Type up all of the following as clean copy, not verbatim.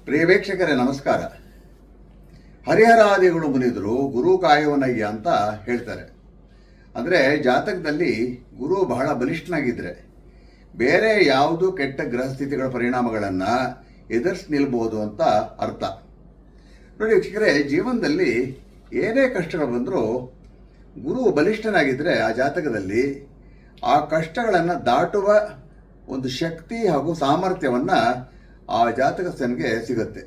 ಪ್ರಿಯ ವೀಕ್ಷಕರೇ ನಮಸ್ಕಾರ. ಹರಿಹರಾದಿಗಳು ಮುನಿದರು ಗುರು ಕಾಯುವನಯ್ಯ ಅಂತ ಹೇಳ್ತಾರೆ. ಅಂದರೆ ಜಾತಕದಲ್ಲಿ ಗುರು ಬಹಳ ಬಲಿಷ್ಠನಾಗಿದ್ದರೆ ಬೇರೆ ಯಾವುದು ಕೆಟ್ಟ ಗ್ರಹಸ್ಥಿತಿಗಳ ಪರಿಣಾಮಗಳನ್ನು ಎದುರಿಸಿ ನಿಲ್ಬೋದು ಅಂತ ಅರ್ಥ. ನೋಡಿ ವೀಕ್ಷಕರೇ, ಜೀವನದಲ್ಲಿ ಏನೇ ಕಷ್ಟಗಳು ಬಂದರೂ ಗುರು ಬಲಿಷ್ಠನಾಗಿದ್ದರೆ ಆ ಜಾತಕದಲ್ಲಿ ಆ ಕಷ್ಟಗಳನ್ನು ದಾಟುವ ಒಂದು ಶಕ್ತಿ ಹಾಗೂ ಸಾಮರ್ಥ್ಯವನ್ನು ಆ ಜಾತಕಸ್ಥನಿಗೆ ಸಿಗುತ್ತೆ.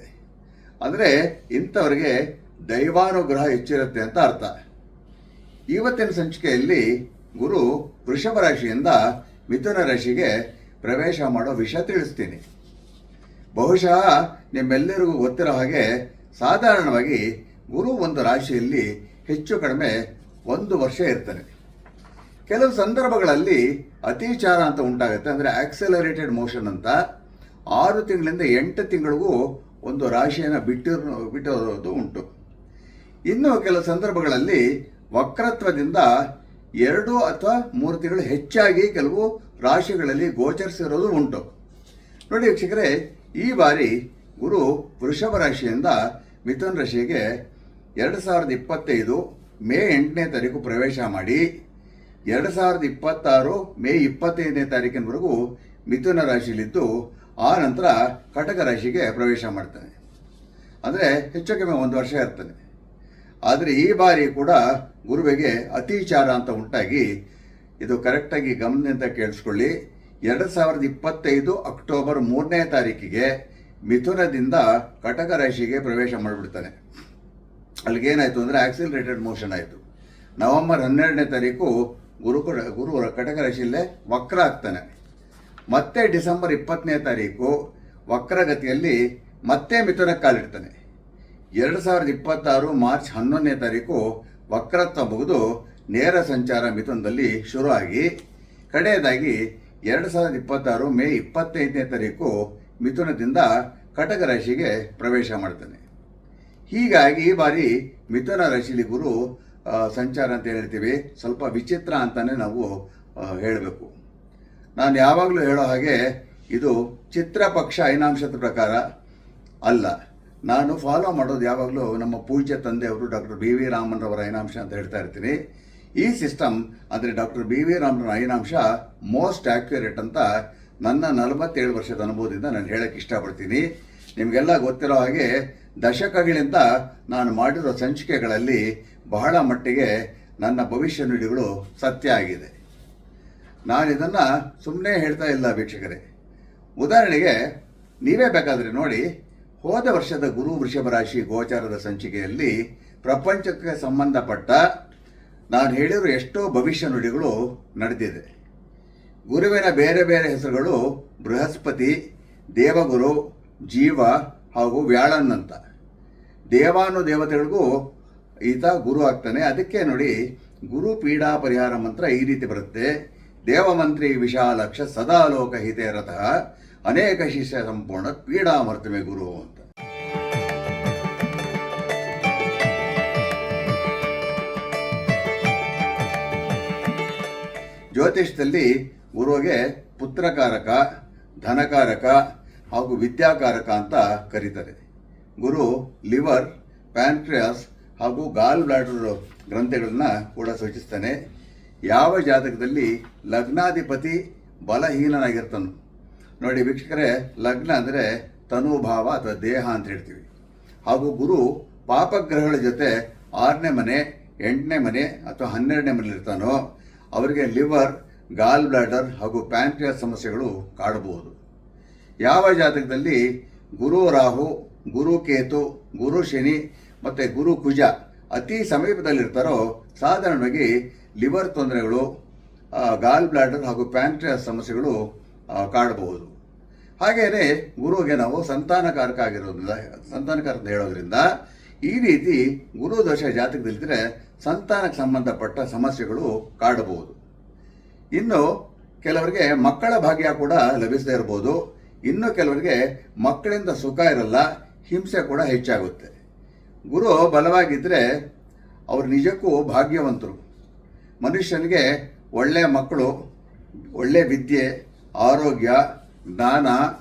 ಅಂದರೆ ಇಂಥವರಿಗೆ ದೈವಾನುಗ್ರಹ ಹೆಚ್ಚಿರುತ್ತೆ ಅಂತ ಅರ್ಥ. ಇವತ್ತಿನ ಸಂಚಿಕೆಯಲ್ಲಿ ಗುರು ವೃಷಭ ರಾಶಿಯಿಂದ ಮಿಥುನ ರಾಶಿಗೆ ಪ್ರವೇಶ ಮಾಡೋ ವಿಷಯ ತಿಳಿಸ್ತೀನಿ. ಬಹುಶಃ ನಿಮ್ಮೆಲ್ಲರಿಗೂ ಗೊತ್ತಿರೋ ಹಾಗೆ ಸಾಧಾರಣವಾಗಿ ಗುರು ಒಂದು ರಾಶಿಯಲ್ಲಿ ಹೆಚ್ಚು ಕಡಿಮೆ 1 ವರ್ಷ ಇರ್ತಾನೆ. ಕೆಲವು ಸಂದರ್ಭಗಳಲ್ಲಿ ಅತಿಚಾರ ಅಂತ ಉಂಟಾಗುತ್ತೆ. ಅಂದರೆ ಆಕ್ಸಲರೇಟೆಡ್ ಮೋಷನ್ ಅಂತ 6 ತಿಂಗಳಿಂದ 8 ತಿಂಗಳಿಗೂ ಒಂದು ರಾಶಿಯನ್ನು ಬಿಟ್ಟಿರೋದು ಉಂಟು. ಇನ್ನು ಕೆಲವು ಸಂದರ್ಭಗಳಲ್ಲಿ ವಕ್ರತ್ವದಿಂದ 2 ಅಥವಾ 3 ತಿಂಗಳು ಹೆಚ್ಚಾಗಿ ಕೆಲವು ರಾಶಿಗಳಲ್ಲಿ ಗೋಚರಿಸಿರೋದು ಉಂಟು. ನೋಡಿ ವೀಕ್ಷಕರೇ, ಈ ಬಾರಿ ಗುರು ವೃಷಭ ರಾಶಿಯಿಂದ ಮಿಥುನ ರಾಶಿಗೆ 2025 ಮೇ 8ನೇ ತಾರೀಕು ಪ್ರವೇಶ ಮಾಡಿ 2026 ಮೇ 25ನೇ ತಾರೀಕಿನವರೆಗೂ ಮಿಥುನ ರಾಶಿಯಲ್ಲಿದ್ದು ಆ ನಂತರ ಕಟಕ ರಾಶಿಗೆ ಪ್ರವೇಶ ಮಾಡ್ತಾನೆ. ಅಂದರೆ ಹೆಚ್ಚು ಕಮ್ಮಿ 1 ವರ್ಷ ಇರ್ತಾನೆ. ಆದರೆ ಈ ಬಾರಿ ಕೂಡ ಗುರುವಿಗೆ ಅತಿಚಾರ ಅಂತ ಉಂಟಾಗಿ, ಇದು ಕರೆಕ್ಟಾಗಿ ಗಮನದಿಂದ ಕೇಳಿಸ್ಕೊಳ್ಳಿ, 2025 ಅಕ್ಟೋಬರ್ 3ನೇ ತಾರೀಕಿಗೆ ಮಿಥುನದಿಂದ ಕಟಕ ರಾಶಿಗೆ ಪ್ರವೇಶ ಮಾಡಿಬಿಡ್ತಾನೆ. ಅಲ್ಲಿಗೇನಾಯಿತು ಅಂದರೆ ಆಕ್ಸಿಲರೇಟೆಡ್ ಮೋಷನ್ ಆಯಿತು. ನವೆಂಬರ್ 12ನೇ ತಾರೀಕು ಗುರು ಕಟಕ ರಾಶಿಯಲ್ಲೇ ವಕ್ರ ಆಗ್ತಾನೆ. ಮತ್ತೆ ಡಿಸೆಂಬರ್ 20ನೇ ತಾರೀಕು ವಕ್ರಗತಿಯಲ್ಲಿ ಮತ್ತೆ ಮಿಥುನಕ್ಕೆ ಕಾಲಿಡ್ತಾನೆ. 2026 ಮಾರ್ಚ್ 11ನೇ ತಾರೀಕು ವಕ್ರತ್ವ ಮುಗಿದು ನೇರ ಸಂಚಾರ ಮಿಥುನದಲ್ಲಿ ಶುರುವಾಗಿ ಕಡೆಯದಾಗಿ 2026 ಮೇ 25ನೇ ತಾರೀಕು ಮಿಥುನದಿಂದ ಕಟಕ ರಾಶಿಗೆ ಪ್ರವೇಶ ಮಾಡ್ತಾನೆ. ಹೀಗಾಗಿ ಈ ಬಾರಿ ಮಿಥುನ ರಾಶಿಯಲ್ಲಿ ಗುರು ಸಂಚಾರ ಅಂತ ಹೇಳ್ತೀವಿ, ಸ್ವಲ್ಪ ವಿಚಿತ್ರ ಅಂತಲೇ ನಾವು ಹೇಳಬೇಕು. ನಾನು ಯಾವಾಗಲೂ ಹೇಳೋ ಹಾಗೆ ಇದು ಚಿತ್ರಪಕ್ಷ ಐನಾಂಶದ ಪ್ರಕಾರ ಅಲ್ಲ. ನಾನು ಫಾಲೋ ಮಾಡೋದು ಯಾವಾಗಲೂ ನಮ್ಮ ಪೂಜ್ಯ ತಂದೆಯವರು ಡಾಕ್ಟರ್ ಬಿ ವಿ ರಾಮನ್ರವರ ಐನಾಂಶ ಅಂತ ಹೇಳ್ತಾ ಇರ್ತೀನಿ. ಈ ಸಿಸ್ಟಮ್ ಅಂದರೆ ಡಾಕ್ಟರ್ ಬಿ ವಿ ರಾಮನ್ ಐನಾಂಶ ಮೋಸ್ಟ್ ಆ್ಯಕ್ಯುರೇಟ್ ಅಂತ ನನ್ನ 47 ವರ್ಷದ ಅನುಭವದಿಂದ ನಾನು ಹೇಳಕ್ಕೆ ಇಷ್ಟಪಡ್ತೀನಿ. ನಿಮಗೆಲ್ಲ ಗೊತ್ತಿರೋ ಹಾಗೆ ದಶಕಗಳಿಂದ ನಾನು ಮಾಡಿರೋ ಸಂಚಿಕೆಗಳಲ್ಲಿ ಬಹಳ ಮಟ್ಟಿಗೆ ನನ್ನ ಭವಿಷ್ಯ ನುಡಿಗಳು ಸತ್ಯ ಆಗಿದೆ. ನಾನು ಇದನ್ನು ಸುಮ್ಮನೆ ಹೇಳ್ತಾ ಇಲ್ಲ ವೀಕ್ಷಕರೇ. ಉದಾಹರಣೆಗೆ ನೀವೇ ಬೇಕಾದರೆ ನೋಡಿ, ಹೋದ ವರ್ಷದ ಗುರು ವೃಷಭ ರಾಶಿ ಗೋಚಾರದ ಸಂಚಿಕೆಯಲ್ಲಿ ಪ್ರಪಂಚಕ್ಕೆ ಸಂಬಂಧಪಟ್ಟ ನಾನು ಹೇಳಿರೋ ಎಷ್ಟೋ ಭವಿಷ್ಯ ನುಡಿಗಳು ನಡೆದಿದೆ. ಗುರುವಿನ ಬೇರೆ ಬೇರೆ ಹೆಸರುಗಳು ಬೃಹಸ್ಪತಿ, ದೇವಗುರು, ಜೀವ ಹಾಗೂ ವ್ಯಾಳನ್ ಅಂತ. ದೇವಾನುದೇವತೆಗಳಿಗೂ ಈತ ಗುರು ಆಗ್ತಾನೆ. ಅದಕ್ಕೆ ನೋಡಿ, ಗುರು ಪೀಡಾ ಪರಿಹಾರ ಮಂತ್ರ ಈ ರೀತಿ ಬರುತ್ತೆ: ದೇವಮಂತ್ರಿ ವಿಶಾಲಕ್ಷ ಸದಾಲೋಕ ಹಿತೇ ರಥಃ ಅನೇಕ ಶಿಷ್ಯ ಸಂಪೂರ್ಣ ಪೀಡಾಮರ್ತಮೆ ಗುರು ಅಂತ. ಜ್ಯೋತಿಷದಲ್ಲಿ ಗುರುವಿಗೆ ಪುತ್ರಕಾರಕ, ಧನಕಾರಕ ಹಾಗೂ ವಿದ್ಯಾಕಾರಕ ಅಂತ ಕರೀತಾರೆ. ಗುರು ಲಿವರ್, ಪ್ಯಾನ್ಕ್ರಿಯಾಸ್ ಹಾಗೂ ಗಾಲ್ ಬ್ಲಾಡರ್ ಗ್ರಂಥಿಗಳನ್ನ ಕೂಡ ಸೂಚಿಸ್ತಾನೆ. ಯಾವ ಜಾತಕದಲ್ಲಿ ಲಗ್ನಾಧಿಪತಿ ಬಲಹೀನನಾಗಿರ್ತಾನೋ, ನೋಡಿ ವೀಕ್ಷಕರೇ, ಲಗ್ನ ಅಂದರೆ ತನುಭಾವ ಅಥವಾ ದೇಹ ಅಂತ ಹೇಳ್ತೀವಿ. ಹಾಗೂ ಗುರು ಪಾಪಗ್ರಹಗಳ ಜೊತೆ 6ನೇ ಮನೆ, 8ನೇ ಮನೆ ಅಥವಾ 12ನೇ ಮನೆಯಲ್ಲಿರ್ತಾನೋ ಅವರಿಗೆ ಲಿವರ್, ಗಾಲ್ ಬ್ಲಾಡರ್ ಹಾಗೂ ಪ್ಯಾನ್ಕ್ರಿಯಾಸ್ ಸಮಸ್ಯೆಗಳು ಕಾಡಬಹುದು. ಯಾವ ಜಾತಕದಲ್ಲಿ ಗುರು ರಾಹು, ಗುರು ಕೇತು, ಗುರು ಶನಿ ಮತ್ತು ಗುರು ಕುಜ ಅತಿ ಸಮೀಪದಲ್ಲಿರ್ತಾರೋ ಸಾಧಾರಣವಾಗಿ ಲಿವರ್ ತೊಂದರೆಗಳು, ಗಾಲ್ ಬ್ಲಾಡರ್ ಹಾಗೂ ಪ್ಯಾನ್ಕ್ರಿಯಾಸ್ ಸಮಸ್ಯೆಗಳು ಕಾಡಬಹುದು. ಹಾಗೆಯೇ ಗುರುವಿಗೆ ನಾವು ಸಂತಾನಕಾರಕ ಅಂತ ಹೇಳೋದ್ರಿಂದ ಈ ರೀತಿ ಗುರು ದೋಷ ಜಾತಕದಲ್ಲಿದ್ದರೆ ಸಂತಾನಕ್ಕೆ ಸಂಬಂಧಪಟ್ಟ ಸಮಸ್ಯೆಗಳು ಕಾಡಬಹುದು. ಇನ್ನು ಕೆಲವರಿಗೆ ಮಕ್ಕಳ ಭಾಗ್ಯ ಕೂಡ ಲಭಿಸದೇ ಇರ್ಬೋದು. ಇನ್ನು ಕೆಲವರಿಗೆ ಮಕ್ಕಳಿಂದ ಸುಖ ಇರಲ್ಲ, ಹಿಂಸೆ ಕೂಡ ಹೆಚ್ಚಾಗುತ್ತೆ. ಗುರು ಬಲವಾಗಿದ್ದರೆ ಅವರು ನಿಜಕ್ಕೂ ಭಾಗ್ಯವಂತರು. ಮನುಷ್ಯನಿಗೆ ಒಳ್ಳೆಯ ಮಕ್ಕಳು, ಒಳ್ಳೆಯ ವಿದ್ಯೆ, ಆರೋಗ್ಯ, ಜ್ಞಾನ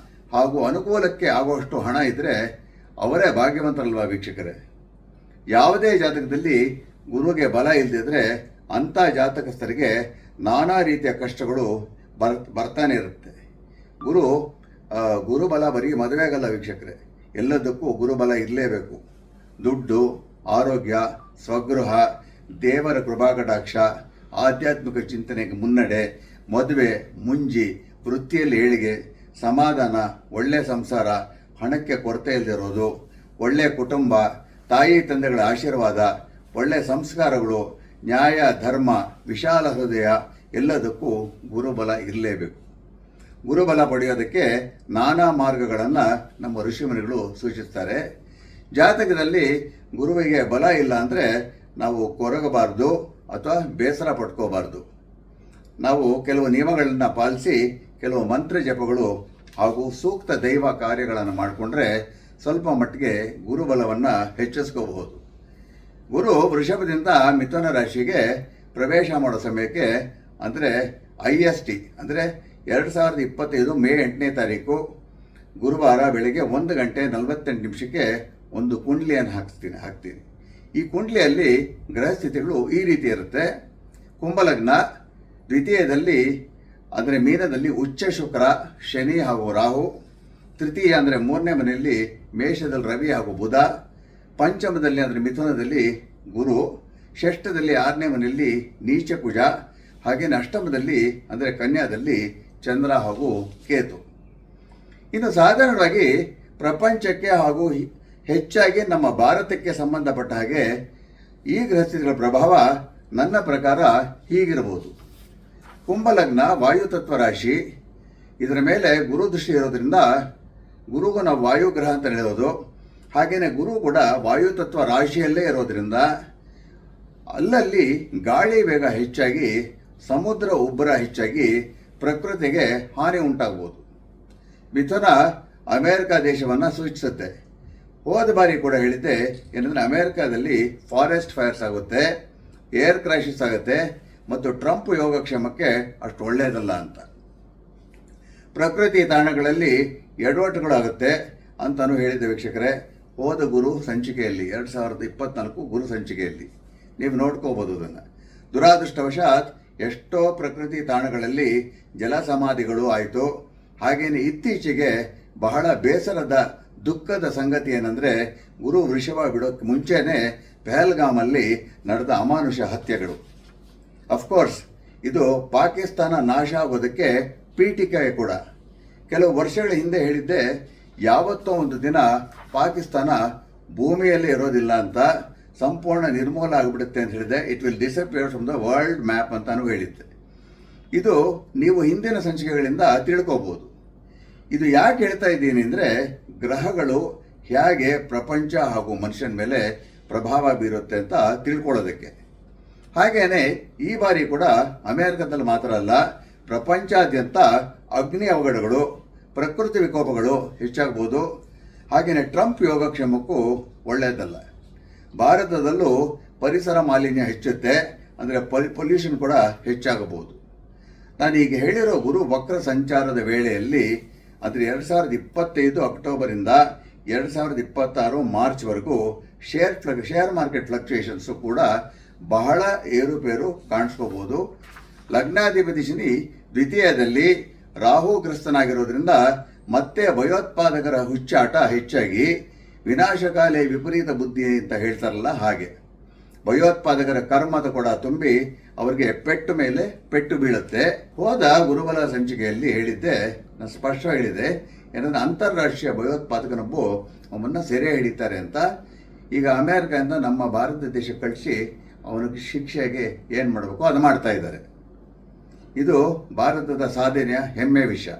ಹಾಗೂ ಅನುಕೂಲಕ್ಕೆ ಆಗುವಷ್ಟು ಹಣ ಇದ್ದರೆ ಅವರೇ ಭಾಗ್ಯವಂತರಲ್ವಾ ವೀಕ್ಷಕರೇ. ಯಾವುದೇ ಜಾತಕದಲ್ಲಿ ಗುರುಗೆ ಬಲ ಇಲ್ಲದಿದ್ದರೆ ಅಂಥ ಜಾತಕಸ್ಥರಿಗೆ ನಾನಾ ರೀತಿಯ ಕಷ್ಟಗಳು ಬರ್ತಾನೆ ಇರುತ್ತೆ. ಗುರುಬಲ ಬರೀ ಮದುವೆಗಲ್ಲ ವೀಕ್ಷಕರೇ, ಎಲ್ಲದಕ್ಕೂ ಗುರುಬಲ ಇರಲೇಬೇಕು. ದುಡ್ಡು, ಆರೋಗ್ಯ, ಸ್ವಗೃಹ, ದೇವರ ಕೃಪಾಕಟಾಕ್ಷ, ಆಧ್ಯಾತ್ಮಿಕ ಚಿಂತನೆಗೆ ಮುನ್ನಡೆ, ಮದುವೆ, ಮುಂಜಿ, ವೃತ್ತಿಯಲ್ಲಿ ಏಳಿಗೆ, ಸಮಾಧಾನ, ಒಳ್ಳೆಯ ಸಂಸಾರ, ಹಣಕ್ಕೆ ಕೊರತೆ ಇಲ್ಲದಿರೋದು, ಒಳ್ಳೆಯ ಕುಟುಂಬ, ತಾಯಿ ತಂದೆಗಳ ಆಶೀರ್ವಾದ, ಒಳ್ಳೆಯ ಸಂಸ್ಕಾರಗಳು, ನ್ಯಾಯ, ಧರ್ಮ, ವಿಶಾಲ ಹೃದಯ, ಎಲ್ಲದಕ್ಕೂ ಗುರುಬಲ ಇರಲೇಬೇಕು. ಗುರುಬಲ ಪಡೆಯೋದಕ್ಕೆ ನಾನಾ ಮಾರ್ಗಗಳನ್ನು ನಮ್ಮ ಋಷಿಮುನಿಗಳು ಸೂಚಿಸ್ತಾರೆ. ಜಾತಕದಲ್ಲಿ ಗುರುವಿಗೆ ಬಲ ಇಲ್ಲ ಅಂದರೆ ನಾವು ಕೊರಗಬಾರ್ದು ಅಥವಾ ಬೇಸರ ಪಡ್ಕೋಬಾರ್ದು. ನಾವು ಕೆಲವು ನಿಯಮಗಳನ್ನು ಪಾಲಿಸಿ ಕೆಲವು ಮಂತ್ರ ಜಪಗಳು ಹಾಗೂ ಸೂಕ್ತ ದೈವ ಕಾರ್ಯಗಳನ್ನು ಮಾಡಿಕೊಂಡ್ರೆ ಸ್ವಲ್ಪ ಮಟ್ಟಿಗೆ ಗುರುಬಲವನ್ನು ಹೆಚ್ಚಿಸ್ಕೋಬಹುದು. ಗುರು ವೃಷಭದಿಂದ ಮಿಥುನ ರಾಶಿಗೆ ಪ್ರವೇಶ ಮಾಡೋ ಸಮಯಕ್ಕೆ ಅಂದರೆ IST ಅಂದರೆ 2025 ಮೇ 8ನೇ ತಾರೀಕು ಗುರುವಾರ ಬೆಳಗ್ಗೆ 1:48 ಒಂದು ಕುಂಡ್ಲಿಯನ್ನು ಹಾಕ್ತೀನಿ. ಈ ಕುಂಡ್ಲಿಯಲ್ಲಿ ಗ್ರಹಸ್ಥಿತಿಗಳು ಈ ರೀತಿ ಇರುತ್ತೆ. ಕುಂಭಲಗ್ನ, ದ್ವಿತೀಯದಲ್ಲಿ ಅಂದರೆ ಮೀನದಲ್ಲಿ ಉಚ್ಚ ಶುಕ್ರ, ಶನಿ ಹಾಗೂ ರಾಹು, ತೃತೀಯ ಅಂದರೆ 3ನೇ ಮನೆಯಲ್ಲಿ ಮೇಷದಲ್ಲಿ ರವಿ ಹಾಗೂ ಬುಧ, ಪಂಚಮದಲ್ಲಿ ಅಂದರೆ ಮಿಥುನದಲ್ಲಿ ಗುರು, ಷಷ್ಠದಲ್ಲಿ 6ನೇ ಮನೆಯಲ್ಲಿ ನೀಚ ಕುಜ, ಹಾಗೆಯೇ ಅಷ್ಟಮದಲ್ಲಿ ಅಂದರೆ ಕನ್ಯಾದಲ್ಲಿ ಚಂದ್ರ ಹಾಗೂ ಕೇತು. ಇನ್ನು ಸಾಧಾರಣವಾಗಿ ಪ್ರಪಂಚಕ್ಕೆ ಹಾಗೂ ಹೆಚ್ಚಾಗಿ ನಮ್ಮ ಭಾರತಕ್ಕೆ ಸಂಬಂಧಪಟ್ಟ ಹಾಗೆ ಈ ಗ್ರಹಸ್ಥಿತಿಗಳ ಪ್ರಭಾವ ನನ್ನ ಪ್ರಕಾರ ಹೀಗಿರಬಹುದು. ಕುಂಭಲಗ್ನ ವಾಯುತತ್ವ ರಾಶಿ, ಇದರ ಮೇಲೆ ಗುರು ದೃಷ್ಟಿ ಇರೋದ್ರಿಂದ ಗುರುಗೂ ನಾವು ವಾಯುಗ್ರಹ ಅಂತ ಹೇಳೋದು. ಹಾಗೆಯೇ ಗುರು ಕೂಡ ವಾಯುತತ್ವ ರಾಶಿಯಲ್ಲೇ ಇರೋದ್ರಿಂದ ಅಲ್ಲಲ್ಲಿ ಗಾಳಿ ವೇಗ ಹೆಚ್ಚಾಗಿ, ಸಮುದ್ರ ಉಬ್ಬರ ಹೆಚ್ಚಾಗಿ ಪ್ರಕೃತಿಗೆ ಹಾನಿ ಉಂಟಾಗ್ಬೋದು. ಮಿಥುನ ಅಮೇರಿಕ ದೇಶವನ್ನು ಸೂಚಿಸುತ್ತೆ. ಹೋದ ಬಾರಿ ಕೂಡ ಹೇಳಿದ್ದೆ ಏನಂದರೆ ಅಮೇರಿಕಾದಲ್ಲಿ ಫಾರೆಸ್ಟ್ ಫೈರ್ಸ್ ಆಗುತ್ತೆ, ಏರ್ ಕ್ರ್ಯಾಶಸ್ ಆಗುತ್ತೆ ಮತ್ತು ಟ್ರಂಪ್ ಯೋಗಕ್ಷೇಮಕ್ಕೆ ಅಷ್ಟು ಒಳ್ಳೆಯದಲ್ಲ ಅಂತ. ಪ್ರಕೃತಿ ತಾಣಗಳಲ್ಲಿ ಎಡವಟ್ಟುಗಳಾಗುತ್ತೆ ಅಂತಲೂ ಹೇಳಿದ್ದೆ ವೀಕ್ಷಕರೇ. ಹೋದ ಗುರು ಸಂಚಿಕೆಯಲ್ಲಿ 2024 ಗುರು ಸಂಚಿಕೆಯಲ್ಲಿ ನೀವು ನೋಡ್ಕೋಬೋದು ಅದನ್ನು. ದುರಾದೃಷ್ಟವಶಾತ್ ಎಷ್ಟೋ ಪ್ರಕೃತಿ ತಾಣಗಳಲ್ಲಿ ಜಲ ಸಮಾಧಿಗಳು ಆಯಿತು. ಹಾಗೆಯೇ ಇತ್ತೀಚೆಗೆ ಬಹಳ ಬೇಸರದ ದುಃಖದ ಸಂಗತಿ ಏನಂದರೆ ಗುರು ವೃಷಭ ಬಿಡೋಕ್ಕೆ ಮುಂಚೆನೇ ಪಹಲ್ಗಾಮಲ್ಲಿ ನಡೆದ ಅಮಾನುಷ ಹತ್ಯೆಗಳು. ಅಫ್ಕೋರ್ಸ್ ಇದು ಪಾಕಿಸ್ತಾನ ನಾಶ ಆಗೋದಕ್ಕೆ ಪೀಠಿಕೆ ಕೂಡ. ಕೆಲವು ವರ್ಷಗಳ ಹಿಂದೆ ಹೇಳಿದ್ದೆ, ಯಾವತ್ತೋ ಒಂದು ದಿನ ಪಾಕಿಸ್ತಾನ ಭೂಮಿಯಲ್ಲಿ ಇರೋದಿಲ್ಲ ಅಂತ, ಸಂಪೂರ್ಣ ನಿರ್ಮೂಲ ಆಗಿಬಿಡುತ್ತೆ ಅಂತ ಹೇಳಿದೆ. It will disappear from the world map ಅಂತಾನು ಹೇಳಿದ್ದೆ. ಇದು ನೀವು ಹಿಂದಿನ ಸಂಚಿಕೆಗಳಿಂದ ತಿಳ್ಕೋಬಹುದು. ಇದು ಯಾಕೆ ಹೇಳ್ತಾ ಇದ್ದೀನಿ ಅಂದರೆ ಗ್ರಹಗಳು ಹೇಗೆ ಪ್ರಪಂಚ ಹಾಗೂ ಮನುಷ್ಯನ ಮೇಲೆ ಪ್ರಭಾವ ಬೀರುತ್ತೆ ಅಂತ ತಿಳ್ಕೊಳ್ಳೋದಕ್ಕೆ. ಹಾಗೇನೆ ಈ ಬಾರಿ ಕೂಡ ಅಮೆರಿಕದಲ್ಲಿ ಮಾತ್ರ ಅಲ್ಲ, ಪ್ರಪಂಚಾದ್ಯಂತ ಅಗ್ನಿ ಅವಘಡಗಳು, ಪ್ರಕೃತಿ ವಿಕೋಪಗಳು ಹೆಚ್ಚಾಗ್ಬೋದು. ಹಾಗೆಯೇ ಟ್ರಂಪ್ ಯೋಗಕ್ಷೇಮಕ್ಕೂ ಒಳ್ಳೆಯದಲ್ಲ. ಭಾರತದಲ್ಲೂ ಪರಿಸರ ಮಾಲಿನ್ಯ ಹೆಚ್ಚುತ್ತೆ, ಅಂದರೆ ಪೊಲ್ಯೂಷನ್ ಕೂಡ ಹೆಚ್ಚಾಗಬಹುದು. ನಾನು ಈಗ ಹೇಳಿರೋ ಗುರು ವಕ್ರ ಸಂಚಾರದ ವೇಳೆಯಲ್ಲಿ ಅಂದರೆ 2025 ಅಕ್ಟೋಬರಿಂದ 2026 ಮಾರ್ಚ್ವರೆಗೂ ಶೇರ್ ಮಾರ್ಕೆಟ್ ಫ್ಲಕ್ಚುಯೇಷನ್ಸು ಕೂಡ ಬಹಳ ಏರುಪೇರು ಕಾಣಿಸ್ಕೋಬಹುದು. ಲಗ್ನಾಧಿಪತಿ ಶನಿ ದ್ವಿತೀಯದಲ್ಲಿ ರಾಹುಗ್ರಸ್ತನಾಗಿರೋದ್ರಿಂದ ಮತ್ತೆ ಭಯೋತ್ಪಾದಕರ ಹುಚ್ಚಾಟ ಹೆಚ್ಚಾಗಿ ವಿನಾಶಕಾಲಿ ವಿಪರೀತ ಬುದ್ಧಿ ಅಂತ ಹೇಳ್ತಾರಲ್ಲ ಹಾಗೆ ಭಯೋತ್ಪಾದಕರ ಕರ್ಮದ ಕೂಡ ತುಂಬಿ ಅವರಿಗೆ ಪೆಟ್ಟು ಮೇಲೆ ಪೆಟ್ಟು ಬೀಳುತ್ತೆ. ಹೋದ ಗುರುಬಲ ಸಂಚಿಕೆಯಲ್ಲಿ ಹೇಳಿದ್ದೆ, ನಾನು ಸ್ಪಷ್ಟವಾಗಿ ಹೇಳಿದೆ, ಏನಂದ್ರೆ ಅಂತಾರಾಷ್ಟ್ರೀಯ ಭಯೋತ್ಪಾದಕನೊಬ್ಬ ಅವನ್ನ ಸೆರೆ ಹಿಡಿತಾರೆ ಅಂತ. ಈಗ ಅಮೆರಿಕದಿಂದ ನಮ್ಮ ಭಾರತ ದೇಶಕ್ಕೆ ಕಳಿಸಿ ಅವನಿಗೆ ಶಿಕ್ಷೆಗೆ ಏನು ಮಾಡಬೇಕು ಅದು ಮಾಡ್ತಾ ಇದ್ದಾರೆ. ಇದು ಭಾರತದ ಸಾಧನೆಯ ಹೆಮ್ಮೆ ವಿಷಯ.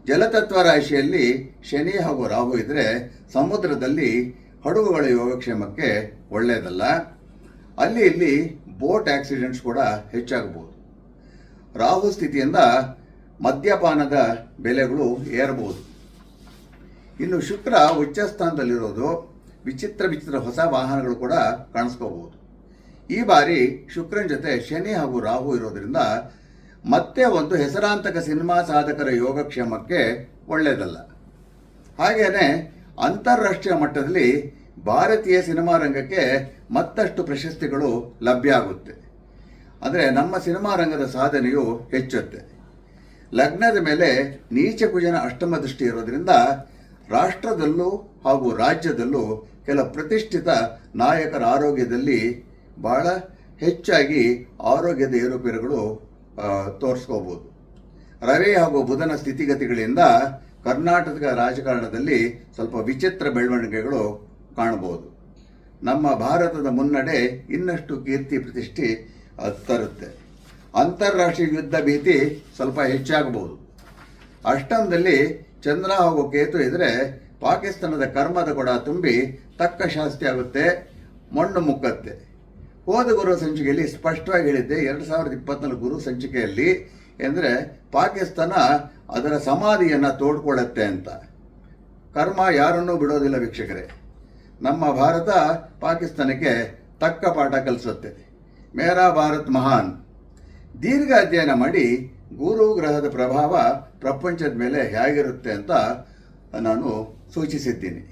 ಜಲತತ್ವ ರಾಶಿಯಲ್ಲಿ ಶನಿ ಹಾಗೂ ರಾಹು ಇದ್ದರೆ ಸಮುದ್ರದಲ್ಲಿ ಹಡಗುಗಳ ಯೋಗಕ್ಷೇಮಕ್ಕೆ ಒಳ್ಳೆಯದಲ್ಲ. ಅಲ್ಲಿ ಇಲ್ಲಿ ಬೋಟ್ ಆಕ್ಸಿಡೆಂಟ್ಸ್ ಕೂಡ ಹೆಚ್ಚಾಗಬಹುದು. ರಾಹು ಸ್ಥಿತಿಯಿಂದ ಮದ್ಯಪಾನದ ಬೆಲೆಗಳು ಏರಬಹುದು. ಇನ್ನು ಶುಕ್ರ ಉಚ್ಚಸ್ಥಾನದಲ್ಲಿರೋದು ವಿಚಿತ್ರ ಹೊಸ ವಾಹನಗಳು ಕೂಡ ಕಾಣಿಸ್ಕೋಬಹುದು. ಈ ಬಾರಿ ಶುಕ್ರನ ಜೊತೆ ಶನಿ ಹಾಗೂ ರಾಹು ಇರೋದ್ರಿಂದ ಮತ್ತೆ ಒಂದು ಹೆಸರಾಂತಕ ಸಿನಿಮಾ ಸಾಧಕರ ಯೋಗಕ್ಷೇಮಕ್ಕೆ ಒಳ್ಳೆಯದಲ್ಲ. ಹಾಗೆಯೇ ಅಂತಾರಾಷ್ಟ್ರೀಯ ಮಟ್ಟದಲ್ಲಿ ಭಾರತೀಯ ಸಿನಿಮಾ ರಂಗಕ್ಕೆ ಮತ್ತಷ್ಟು ಪ್ರಶಸ್ತಿಗಳು ಲಭ್ಯ ಆಗುತ್ತೆ. ಅಂದರೆ ನಮ್ಮ ಸಿನಿಮಾ ರಂಗದ ಸಾಧನೆಯು ಹೆಚ್ಚುತ್ತೆ. ಲಗ್ನದ ಮೇಲೆ ನೀಚಕುಜನ ಅಷ್ಟಮ ದೃಷ್ಟಿ ಇರೋದ್ರಿಂದ ರಾಷ್ಟ್ರದಲ್ಲೂ ಹಾಗೂ ರಾಜ್ಯದಲ್ಲೂ ಕೆಲ ಪ್ರತಿಷ್ಠಿತ ನಾಯಕರ ಆರೋಗ್ಯದಲ್ಲಿ ಬಹಳ ಹೆಚ್ಚಾಗಿ ಆರೋಗ್ಯದ ಏರುಪೇರುಗಳು ತೋರಿಸ್ಕೋಬೋದು. ರವಿ ಹಾಗೂ ಬುಧನ ಸ್ಥಿತಿಗತಿಗಳಿಂದ ಕರ್ನಾಟಕ ರಾಜಕಾರಣದಲ್ಲಿ ಸ್ವಲ್ಪ ವಿಚಿತ್ರ ಬೆಳವಣಿಗೆಗಳು ಕಾಣಬಹುದು. ನಮ್ಮ ಭಾರತದ ಮುನ್ನಡೆ ಇನ್ನಷ್ಟು ಕೀರ್ತಿ ಪ್ರತಿಷ್ಠೆ ತರುತ್ತೆ. ಅಂತಾರಾಷ್ಟ್ರೀಯ ಯುದ್ಧ ಭೀತಿ ಸ್ವಲ್ಪ ಹೆಚ್ಚಾಗಬಹುದು. ಅಷ್ಟಮದಲ್ಲಿ ಚಂದ್ರ ಹಾಗೂ ಕೇತು ಇದ್ದರೆ ಪಾಕಿಸ್ತಾನದ ಕರ್ಮದ ಕೊಡ ತುಂಬಿ ತಕ್ಕ ಶಾಸ್ತಿ ಆಗುತ್ತೆ, ಮಣ್ಣು ಮುಕ್ಕತ್ತೆ. ಹೋದ ಗುರು ಸಂಚಿಕೆಯಲ್ಲಿ ಸ್ಪಷ್ಟವಾಗಿ ಹೇಳಿದ್ದೆ, 2024 ಗುರು ಸಂಚಿಕೆಯಲ್ಲಿ ಅಂದರೆ ಪಾಕಿಸ್ತಾನ ಅದರ ಸಮಾಧಿಯನ್ನು ತೋಡ್ಕೊಳ್ಳುತ್ತೆ ಅಂತ. ಕರ್ಮ ಯಾರನ್ನೂ ಬಿಡೋದಿಲ್ಲ ವೀಕ್ಷಕರೇ. ನಮ್ಮ ಭಾರತ ಪಾಕಿಸ್ತಾನಕ್ಕೆ ತಕ್ಕ ಪಾಠ ಕಲಿಸುತ್ತೆ. ಮೇರಾ ಭಾರತ್ ಮಹಾನ್ ದೀರ್ಘ ಅಧ್ಯಯನ ಮಾಡಿ ಗುರು ಗ್ರಹದ ಪ್ರಭಾವ ಪ್ರಪಂಚದ ಮೇಲೆ ಹೇಗಿರುತ್ತೆ ಅಂತ ನಾನು ಸೂಚಿಸಿದ್ದೀನಿ.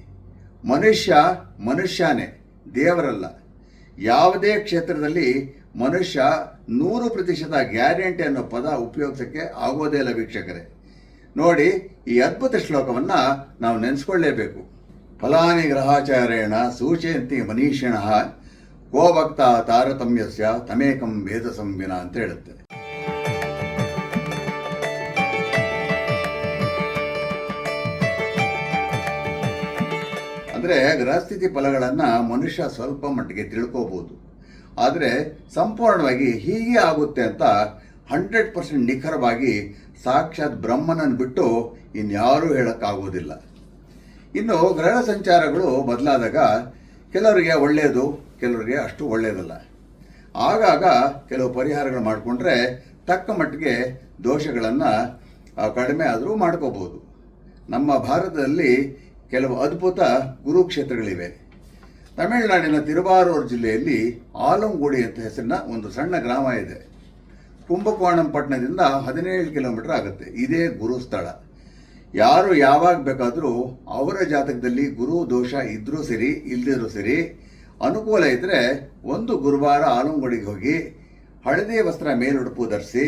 ಮನುಷ್ಯನೇ, ದೇವರಲ್ಲ. ಯಾವುದೇ ಕ್ಷೇತ್ರದಲ್ಲಿ ಮನುಷ್ಯ 100% ಗ್ಯಾರಂಟಿ ಅನ್ನೋ ಪದ ಉಪಯೋಗಿಸೋಕ್ಕೆ ಆಗೋದೇ ಇಲ್ಲ ವೀಕ್ಷಕರೇ. ನೋಡಿ, ಈ ಅದ್ಭುತ ಶ್ಲೋಕವನ್ನು ನಾವು ನೆನೆಸ್ಕೊಳ್ಳೇಬೇಕು. ಫಲಾನಿ ಗ್ರಹಾಚಾರೇಣ ಸೂಚಯಂತಿ ಮನೀಷಿಣಃ ಕೋ ಭಕ್ತ ತಾರತಮ್ಯಸ್ಯ ತಮೇಕಂ ವೇದ ಸಂವಿನ ಅಂತ ಹೇಳುತ್ತೆ. ಅಂದರೆ ಗ್ರಹಸ್ಥಿತಿ ಫಲಗಳನ್ನು ಮನುಷ್ಯ ಸ್ವಲ್ಪ ಮಟ್ಟಿಗೆ ತಿಳ್ಕೋಬಹುದು. ಆದರೆ ಸಂಪೂರ್ಣವಾಗಿ ಹೀಗೆ ಆಗುತ್ತೆ ಅಂತ 100% ನಿಖರವಾಗಿ ಸಾಕ್ಷಾತ್ ಬ್ರಹ್ಮನನ್ನು ಬಿಟ್ಟು ಇನ್ಯಾರೂ ಹೇಳೋಕ್ಕಾಗೋದಿಲ್ಲ. ಇನ್ನು ಗ್ರಹ ಸಂಚಾರಗಳು ಬದಲಾದಾಗ ಕೆಲವರಿಗೆ ಒಳ್ಳೆಯದು, ಕೆಲವರಿಗೆ ಅಷ್ಟು ಒಳ್ಳೆಯದಲ್ಲ. ಆಗಾಗ ಕೆಲವು ಪರಿಹಾರಗಳು ಮಾಡಿಕೊಂಡ್ರೆ ತಕ್ಕ ಮಟ್ಟಿಗೆ ದೋಷಗಳನ್ನು ಕಡಿಮೆ ಆದರೂ ಮಾಡ್ಕೋಬೋದು. ನಮ್ಮ ಭಾರತದಲ್ಲಿ ಕೆಲವು ಅದ್ಭುತ ಗುರುಕ್ಷೇತ್ರಗಳಿವೆ. ತಮಿಳುನಾಡಿನ ತಿರುವಾರೂರು ಜಿಲ್ಲೆಯಲ್ಲಿ ಆಲಂಗುಡಿ ಅಂತ ಹೆಸರಿನ ಒಂದು ಸಣ್ಣ ಗ್ರಾಮ ಇದೆ. ಕುಂಭಕೋಣಂ ಪಟ್ಟಣದಿಂದ 17 ಕಿಲೋಮೀಟರ್ ಆಗುತ್ತೆ. ಇದೇ ಗುರು ಸ್ಥಳ. ಯಾರು ಯಾವಾಗ ಬೇಕಾದರೂ ಅವರ ಜಾತಕದಲ್ಲಿ ಗುರು ದೋಷ ಇದ್ರೂ ಸರಿ ಇಲ್ದಿರೂ ಸರಿ, ಅನುಕೂಲ ಇದ್ದರೆ ಒಂದು ಗುರುವಾರ ಆಲಂಗುಡಿಗೆ ಹೋಗಿ ಹಳದಿ ವಸ್ತ್ರ ಮೇಲುಡುಪು ಧರಿಸಿ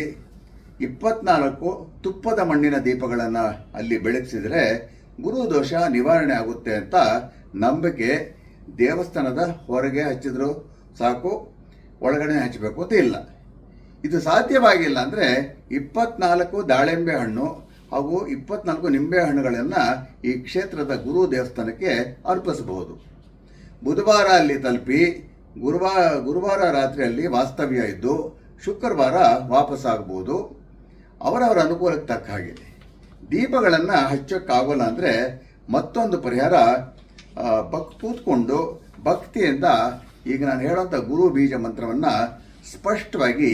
24 ತುಪ್ಪದ ಮಣ್ಣಿನ ದೀಪಗಳನ್ನು ಅಲ್ಲಿ ಬೆಳಗಿಸಿದರೆ ಗುರು ದೋಷ ನಿವಾರಣೆ ಆಗುತ್ತೆ ಅಂತ ನಂಬಿಕೆ. ದೇವಸ್ಥಾನದ ಹೊರಗೆ ಹಚ್ಚಿದ್ರು ಸಾಕು, ಒಳಗಡೆ ಹಚ್ಚಬೇಕು ಅಂತ ಇಲ್ಲ. ಇದು ಸಾಧ್ಯವಾಗಿಲ್ಲ ಅಂದರೆ 24 ದಾಳಿಂಬೆ ಹಣ್ಣು ಹಾಗೂ 24 ನಿಂಬೆ ಹಣ್ಣುಗಳನ್ನು ಈ ಕ್ಷೇತ್ರದ ಗುರು ದೇವಸ್ಥಾನಕ್ಕೆ ಅರ್ಪಿಸಬಹುದು. ಬುಧವಾರ ಅಲ್ಲಿ ತಲುಪಿ ಗುರುವಾರ ರಾತ್ರಿಯಲ್ಲಿ ವಾಸ್ತವ್ಯ ಇದ್ದು ಶುಕ್ರವಾರ ವಾಪಸ್ಸಾಗಬಹುದು. ಅವರವರ ಅನುಕೂಲಕ್ಕೆ ತಕ್ಕ ಹಾಗೆ. ದೀಪಗಳನ್ನು ಹಚ್ಚೋಕ್ಕಾಗೋಲ್ಲ ಅಂದರೆ ಮತ್ತೊಂದು ಪರಿಹಾರ, ಕೂತ್ಕೊಂಡು ಭಕ್ತಿಯಿಂದ ಈಗ ನಾನು ಹೇಳೋಂಥ ಗುರು ಬೀಜ ಮಂತ್ರವನ್ನು ಸ್ಪಷ್ಟವಾಗಿ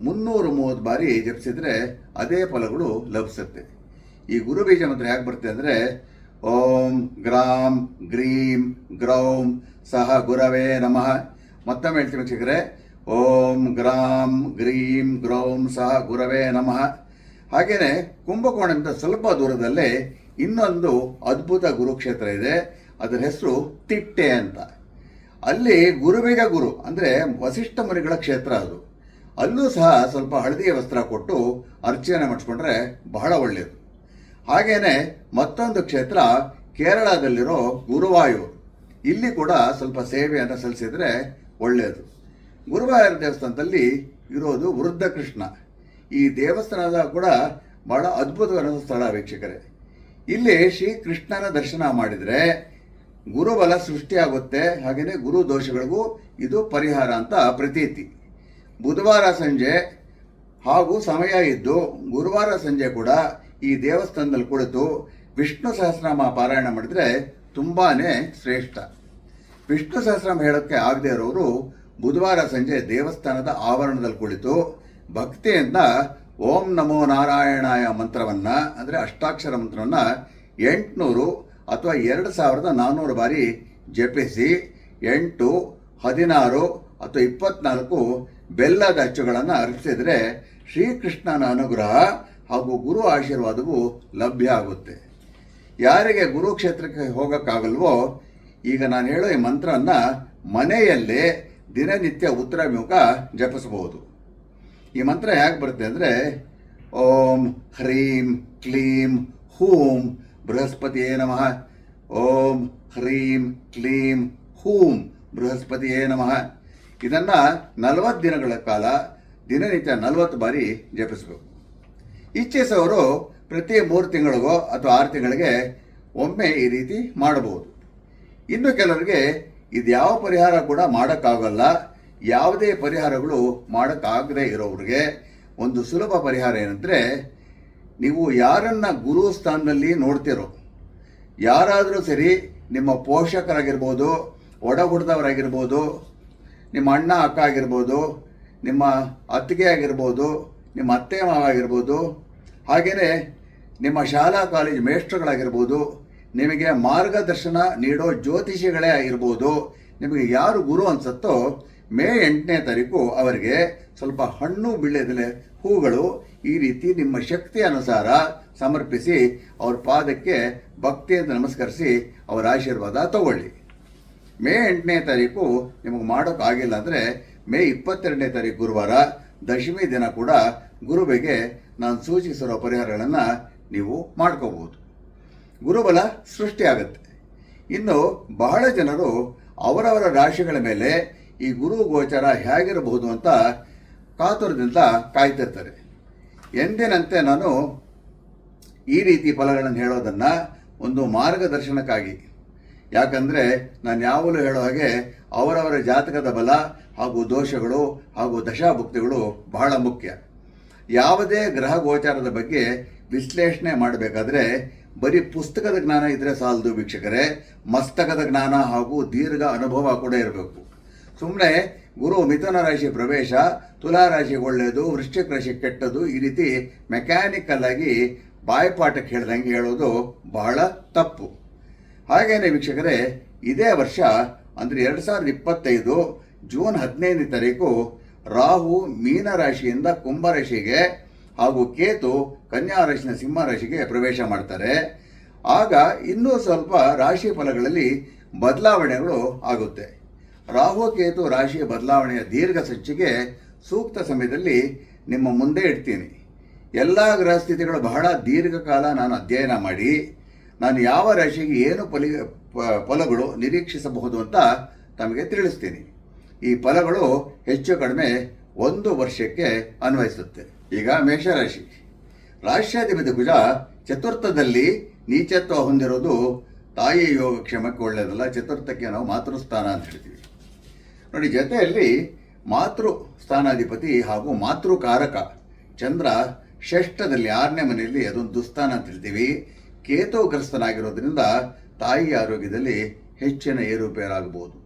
330 ಬಾರಿ ಜಪಿಸಿದರೆ ಅದೇ ಫಲಗಳು ಲಭಿಸುತ್ತೆ. ಈ ಗುರು ಬೀಜ ಮಂತ್ರ ಹೇಗೆ ಬರುತ್ತೆ ಅಂದರೆ, ಓಂ ಗ್ರಾಂ ಗ್ರೀಂ ಗ್ರೌಂ ಸಹ ಗುರವೇ ನಮಃ. ಮತ್ತೊಮ್ಮೆ ಹೇಳ್ತೀನಿ ವೀಕ್ಷಕರೇ, ಓಂ ಗ್ರಾಂ ಗ್ರೀಂ ಗ್ರೌಂ ಸಹ ಗುರವೇ ನಮಃ. ಹಾಗೆಯೇ ಕುಂಭಕೋಣದಿಂದ ಸ್ವಲ್ಪ ದೂರದಲ್ಲೇ ಇನ್ನೊಂದು ಅದ್ಭುತ ಗುರುಕ್ಷೇತ್ರ ಇದೆ. ಅದರ ಹೆಸರು ತಿಟ್ಟೆ ಅಂತ. ಅಲ್ಲಿ ಗುರುವಿಗ ಗುರು ಅಂದರೆ ವಸಿಷ್ಠ ಮುನಿಗಳ ಕ್ಷೇತ್ರ ಅದು. ಅಲ್ಲೂ ಸಹ ಸ್ವಲ್ಪ ಹಳದಿಯ ವಸ್ತ್ರ ಕೊಟ್ಟು ಅರ್ಚನೆ ಮಾಡಿಸ್ಕೊಂಡ್ರೆ ಬಹಳ ಒಳ್ಳೆಯದು. ಹಾಗೆಯೇ ಮತ್ತೊಂದು ಕ್ಷೇತ್ರ ಕೇರಳದಲ್ಲಿರೋ ಗುರುವಾಯೂರು. ಇಲ್ಲಿ ಕೂಡ ಸ್ವಲ್ಪ ಸೇವೆಯನ್ನು ಸಲ್ಲಿಸಿದರೆ ಒಳ್ಳೆಯದು. ಗುರುವಾಯೂರು ದೇವಸ್ಥಾನದಲ್ಲಿ ಇರೋದು ವೃದ್ಧ ಕೃಷ್ಣ. ಈ ದೇವಸ್ಥಾನದ ಕೂಡ ಬಹಳ ಅದ್ಭುತವಾದ ಸ್ಥಳ ವೀಕ್ಷಕರೇ. ಇಲ್ಲಿ ಶ್ರೀ ಕೃಷ್ಣನ ದರ್ಶನ ಮಾಡಿದರೆ ಗುರುಬಲ ಸೃಷ್ಟಿಯಾಗುತ್ತೆ. ಹಾಗೆಯೇ ಗುರು ದೋಷಗಳಿಗೂ ಇದು ಪರಿಹಾರ ಅಂತ ಪ್ರತೀತಿ. ಬುಧವಾರ ಸಂಜೆ ಹಾಗೂ ಸಮಯ ಇದ್ದು ಗುರುವಾರ ಸಂಜೆ ಕೂಡ ಈ ದೇವಸ್ಥಾನದಲ್ಲಿ ಕುಳಿತು ವಿಷ್ಣು ಸಹಸ್ರನಾಮ ಪಾರಾಯಣ ಮಾಡಿದರೆ ತುಂಬಾ ಶ್ರೇಷ್ಠ. ವಿಷ್ಣು ಸಹಸ್ರನಾಮ ಹೇಳೋಕ್ಕೆ ಆಗದೆ ಇರೋರು ಬುಧವಾರ ಸಂಜೆ ದೇವಸ್ಥಾನದ ಆವರಣದಲ್ಲಿ ಕುಳಿತು ಭಕ್ತಿಯಿಂದ ಓಂ ನಮೋ ನಾರಾಯಣಾಯ ಮಂತ್ರವನ್ನು ಅಂದರೆ ಅಷ್ಟಾಕ್ಷರ ಮಂತ್ರವನ್ನು 800 ಅಥವಾ 2400 ಬಾರಿ ಜಪಿಸಿ 8, 16 ಅಥವಾ 24 ಬೆಲ್ಲದ ಅಚ್ಚುಗಳನ್ನು ಅರ್ಪಿಸಿದರೆ ಶ್ರೀಕೃಷ್ಣನ ಅನುಗ್ರಹ ಹಾಗೂ ಗುರು ಆಶೀರ್ವಾದವು ಲಭ್ಯ ಆಗುತ್ತೆ. ಯಾರಿಗೆ ಗುರುಕ್ಷೇತ್ರಕ್ಕೆ ಹೋಗೋಕ್ಕಾಗಲ್ವೋ ಈಗ ನಾನು ಹೇಳೋ ಈ ಮಂತ್ರವನ್ನು ಮನೆಯಲ್ಲೇ ದಿನನಿತ್ಯ ಉತ್ತರಾಭಿಮುಖ ಜಪಿಸಬಹುದು. ಈ ಮಂತ್ರ ಹೇಗೆ ಬರುತ್ತೆ ಅಂದರೆ ಓಂ ಹ್ರೀಂ ಕ್ಲೀಂ ಹೂಂ ಬೃಹಸ್ಪತಿಯೇ ನಮಃ, ಓಂ ಹ್ರೀಂ ಕ್ಲೀಂ ಹೂಂ ಬೃಹಸ್ಪತಿಯೇ ನಮಃ. ಇದನ್ನು 40 ದಿನಗಳ ಕಾಲ ದಿನನಿತ್ಯ 40 ಬಾರಿ ಜಪಿಸಬೇಕು. ಇಚ್ಛಿಸೋರು ಪ್ರತಿ 3 ತಿಂಗಳಿಗೋ ಅಥವಾ 6 ತಿಂಗಳಿಗೆ ಒಮ್ಮೆ ಈ ರೀತಿ ಮಾಡಬಹುದು. ಇನ್ನು ಕೆಲವರಿಗೆ ಇದು ಯಾವ ಪರಿಹಾರ ಕೂಡ ಮಾಡೋಕ್ಕಾಗಲ್ಲ, ಯಾವುದೇ ಪರಿಹಾರಗಳು ಮಾಡೋಕ್ಕಾಗದೇ ಇರೋರಿಗೆ ಒಂದು ಸುಲಭ ಪರಿಹಾರ ಏನಂದರೆ, ನೀವು ಯಾರನ್ನು ಗುರು ಸ್ಥಾನದಲ್ಲಿ ನೋಡ್ತಿರೋ ಯಾರಾದರೂ ಸರಿ, ನಿಮ್ಮ ಪೋಷಕರಾಗಿರ್ಬೋದು, ಒಡ ಹುಟ್ಟಿದವರಾಗಿರ್ಬೋದು, ನಿಮ್ಮ ಅಣ್ಣ ಅಕ್ಕ ಆಗಿರ್ಬೋದು, ನಿಮ್ಮ ಅತ್ತಿಗೆ ಆಗಿರ್ಬೋದು, ನಿಮ್ಮ ಅತ್ತೆ ಮಾವ ಆಗಿರ್ಬೋದು, ಹಾಗೆಯೇ ನಿಮ್ಮ ಶಾಲಾ ಕಾಲೇಜು ಮೇಷ್ಟ್ರುಗಳಾಗಿರ್ಬೋದು, ನಿಮಗೆ ಮಾರ್ಗದರ್ಶನ ನೀಡೋ ಜ್ಯೋತಿಷಿಗಳೇ ಆಗಿರ್ಬೋದು, ನಿಮಗೆ ಯಾರು ಗುರು ಅನಿಸುತ್ತೋ ಮೇ 8ನೇ ತಾರೀಕು ಅವರಿಗೆ ಸ್ವಲ್ಪ ಹಣ್ಣು ಬಿಳ್ಳೆದೆಲೆ ಹೂಗಳು ಈ ರೀತಿ ನಿಮ್ಮ ಶಕ್ತಿ ಅನುಸಾರ ಸಮರ್ಪಿಸಿ ಅವ್ರ ಪಾದಕ್ಕೆ ಭಕ್ತಿಯಿಂದ ನಮಸ್ಕರಿಸಿ ಅವರ ಆಶೀರ್ವಾದ ತಗೊಳ್ಳಿ. ಮೇ 8ನೇ ತಾರೀಕು ನಿಮಗೆ ಮಾಡೋಕ್ಕಾಗಿಲ್ಲ ಅಂದರೆ ಮೇ 22ನೇ ತಾರೀಕು ಗುರುವಾರ ದಶಮಿ ದಿನ ಕೂಡ ಗುರುವಿಗೆ ನಾನು ಸೂಚಿಸಿರೋ ಪರಿಹಾರಗಳನ್ನು ನೀವು ಮಾಡ್ಕೋಬಹುದು. ಗುರುಬಲ ಸೃಷ್ಟಿಯಾಗುತ್ತೆ. ಇನ್ನು ಬಹಳ ಜನರು ಅವರವರ ರಾಶಿಗಳ ಮೇಲೆ ಈ ಗುರು ಗೋಚರ ಹೇಗಿರಬಹುದು ಅಂತ ಕಾತುರದಿಂದ ಕಾಯ್ತಿರ್ತಾರೆ. ಎಂದಿನಂತೆ ನಾನು ಈ ರೀತಿ ಫಲಗಳನ್ನು ಹೇಳೋದನ್ನು ಒಂದು ಮಾರ್ಗದರ್ಶನಕ್ಕಾಗಿ, ಯಾಕಂದರೆ ನಾನು ಯಾವಾಗಲೂ ಹೇಳೋ ಹಾಗೆ ಅವರವರ ಜಾತಕದ ಬಲ ಹಾಗೂ ದೋಷಗಳು ಹಾಗೂ ದಶಾಭುಕ್ತಿಗಳು ಬಹಳ ಮುಖ್ಯ. ಯಾವುದೇ ಗ್ರಹ ಗೋಚಾರದ ಬಗ್ಗೆ ವಿಶ್ಲೇಷಣೆ ಮಾಡಬೇಕಾದ್ರೆ ಬರೀ ಪುಸ್ತಕದ ಜ್ಞಾನ ಇದ್ದರೆ ಸಾಲದು ವೀಕ್ಷಕರೇ, ಮಸ್ತಕದ ಜ್ಞಾನ ಹಾಗೂ ದೀರ್ಘ ಅನುಭವ ಕೂಡ ಇರಬೇಕು. ಸುಮ್ಮನೆ ಗುರು ಮಿಥುನ ರಾಶಿ ಪ್ರವೇಶ, ತುಲಾ ರಾಶಿಗೆ ಒಳ್ಳೆಯದು, ವೃಶ್ಚಿಕ ರಾಶಿ ಕೆಟ್ಟದು, ಈ ರೀತಿ ಮೆಕ್ಯಾನಿಕಲ್ ಆಗಿ ಬಾಯ್ಪಾಠಕ್ಕೆ ಹೇಳ್ದಂಗೆ ಹೇಳೋದು ಬಹಳ ತಪ್ಪು. ಹಾಗೇನೆ ವೀಕ್ಷಕರೇ, ಇದೇ ವರ್ಷ ಅಂದರೆ 2025 ಜೂನ್ 15ನೇ ತಾರೀಕು ರಾಹು ಮೀನ ರಾಶಿಯಿಂದ ಕುಂಭ ರಾಶಿಗೆ ಹಾಗೂ ಕೇತು ಕನ್ಯಾ ರಾಶಿನ ಸಿಂಹ ರಾಶಿಗೆ ಪ್ರವೇಶ ಮಾಡ್ತಾರೆ. ಆಗ ಇನ್ನೂ ಸ್ವಲ್ಪ ರಾಶಿ ಫಲಗಳಲ್ಲಿ ಬದಲಾವಣೆಗಳು ಆಗುತ್ತೆ. ರಾಹು ಕೇತು ರಾಶಿಯ ಬದಲಾವಣೆಯ ದೀರ್ಘ ಸಂಚಿಕೆ ಸೂಕ್ತ ಸಮಯದಲ್ಲಿ ನಿಮ್ಮ ಮುಂದೆ ಇಡ್ತೀನಿ. ಎಲ್ಲ ಗ್ರಹ ಸ್ಥಿತಿಗಳು ಬಹಳ ದೀರ್ಘಕಾಲ ನಾನು ಅಧ್ಯಯನ ಮಾಡಿ ನಾನು ಯಾವ ರಾಶಿಗೆ ಏನು ಫಲಗಳು ನಿರೀಕ್ಷಿಸಬಹುದು ಅಂತ ತಮಗೆ ತಿಳಿಸ್ತೀನಿ. ಈ ಫಲಗಳು ಹೆಚ್ಚು ಕಡಿಮೆ 1 ವರ್ಷಕ್ಕೆ ಅನ್ವಯಿಸುತ್ತೆ. ಈಗ ಮೇಷರಾಶಿ ರಾಶ್ಯಾಧಿಪತಿ ಕುಜ ಚತುರ್ಥದಲ್ಲಿ ನೀಚತ್ವ ಹೊಂದಿರೋದು ತಾಯಿ ಯೋಗಕ್ಷೇಮಕ್ಕೆ ಒಳ್ಳೆಯದಲ್ಲ. ಚತುರ್ಥಕ್ಕೆ ನಾವು ಮಾತೃಸ್ಥಾನ ಅಂತ ಹೇಳ್ತೀವಿ ನೋಡಿ. ಜೊತೆಯಲ್ಲಿ ಮಾತೃ ಸ್ಥಾನಾಧಿಪತಿ ಹಾಗೂ ಮಾತೃಕಾರಕ ಚಂದ್ರ ಷಷ್ಠದಲ್ಲಿ 6ನೇ ಮನೆಯಲ್ಲಿ ಅದೊಂದು ದುಸ್ಥಾನ ಅಂತ ಹೇಳ್ತೀವಿ. ಕೇತುಗ್ರಸ್ತನಾಗಿರೋದ್ರಿಂದ ತಾಯಿ ಆರೋಗ್ಯದಲ್ಲಿ ಹೆಚ್ಚಿನ ಏರುಪೇರಾಗಬಹುದು.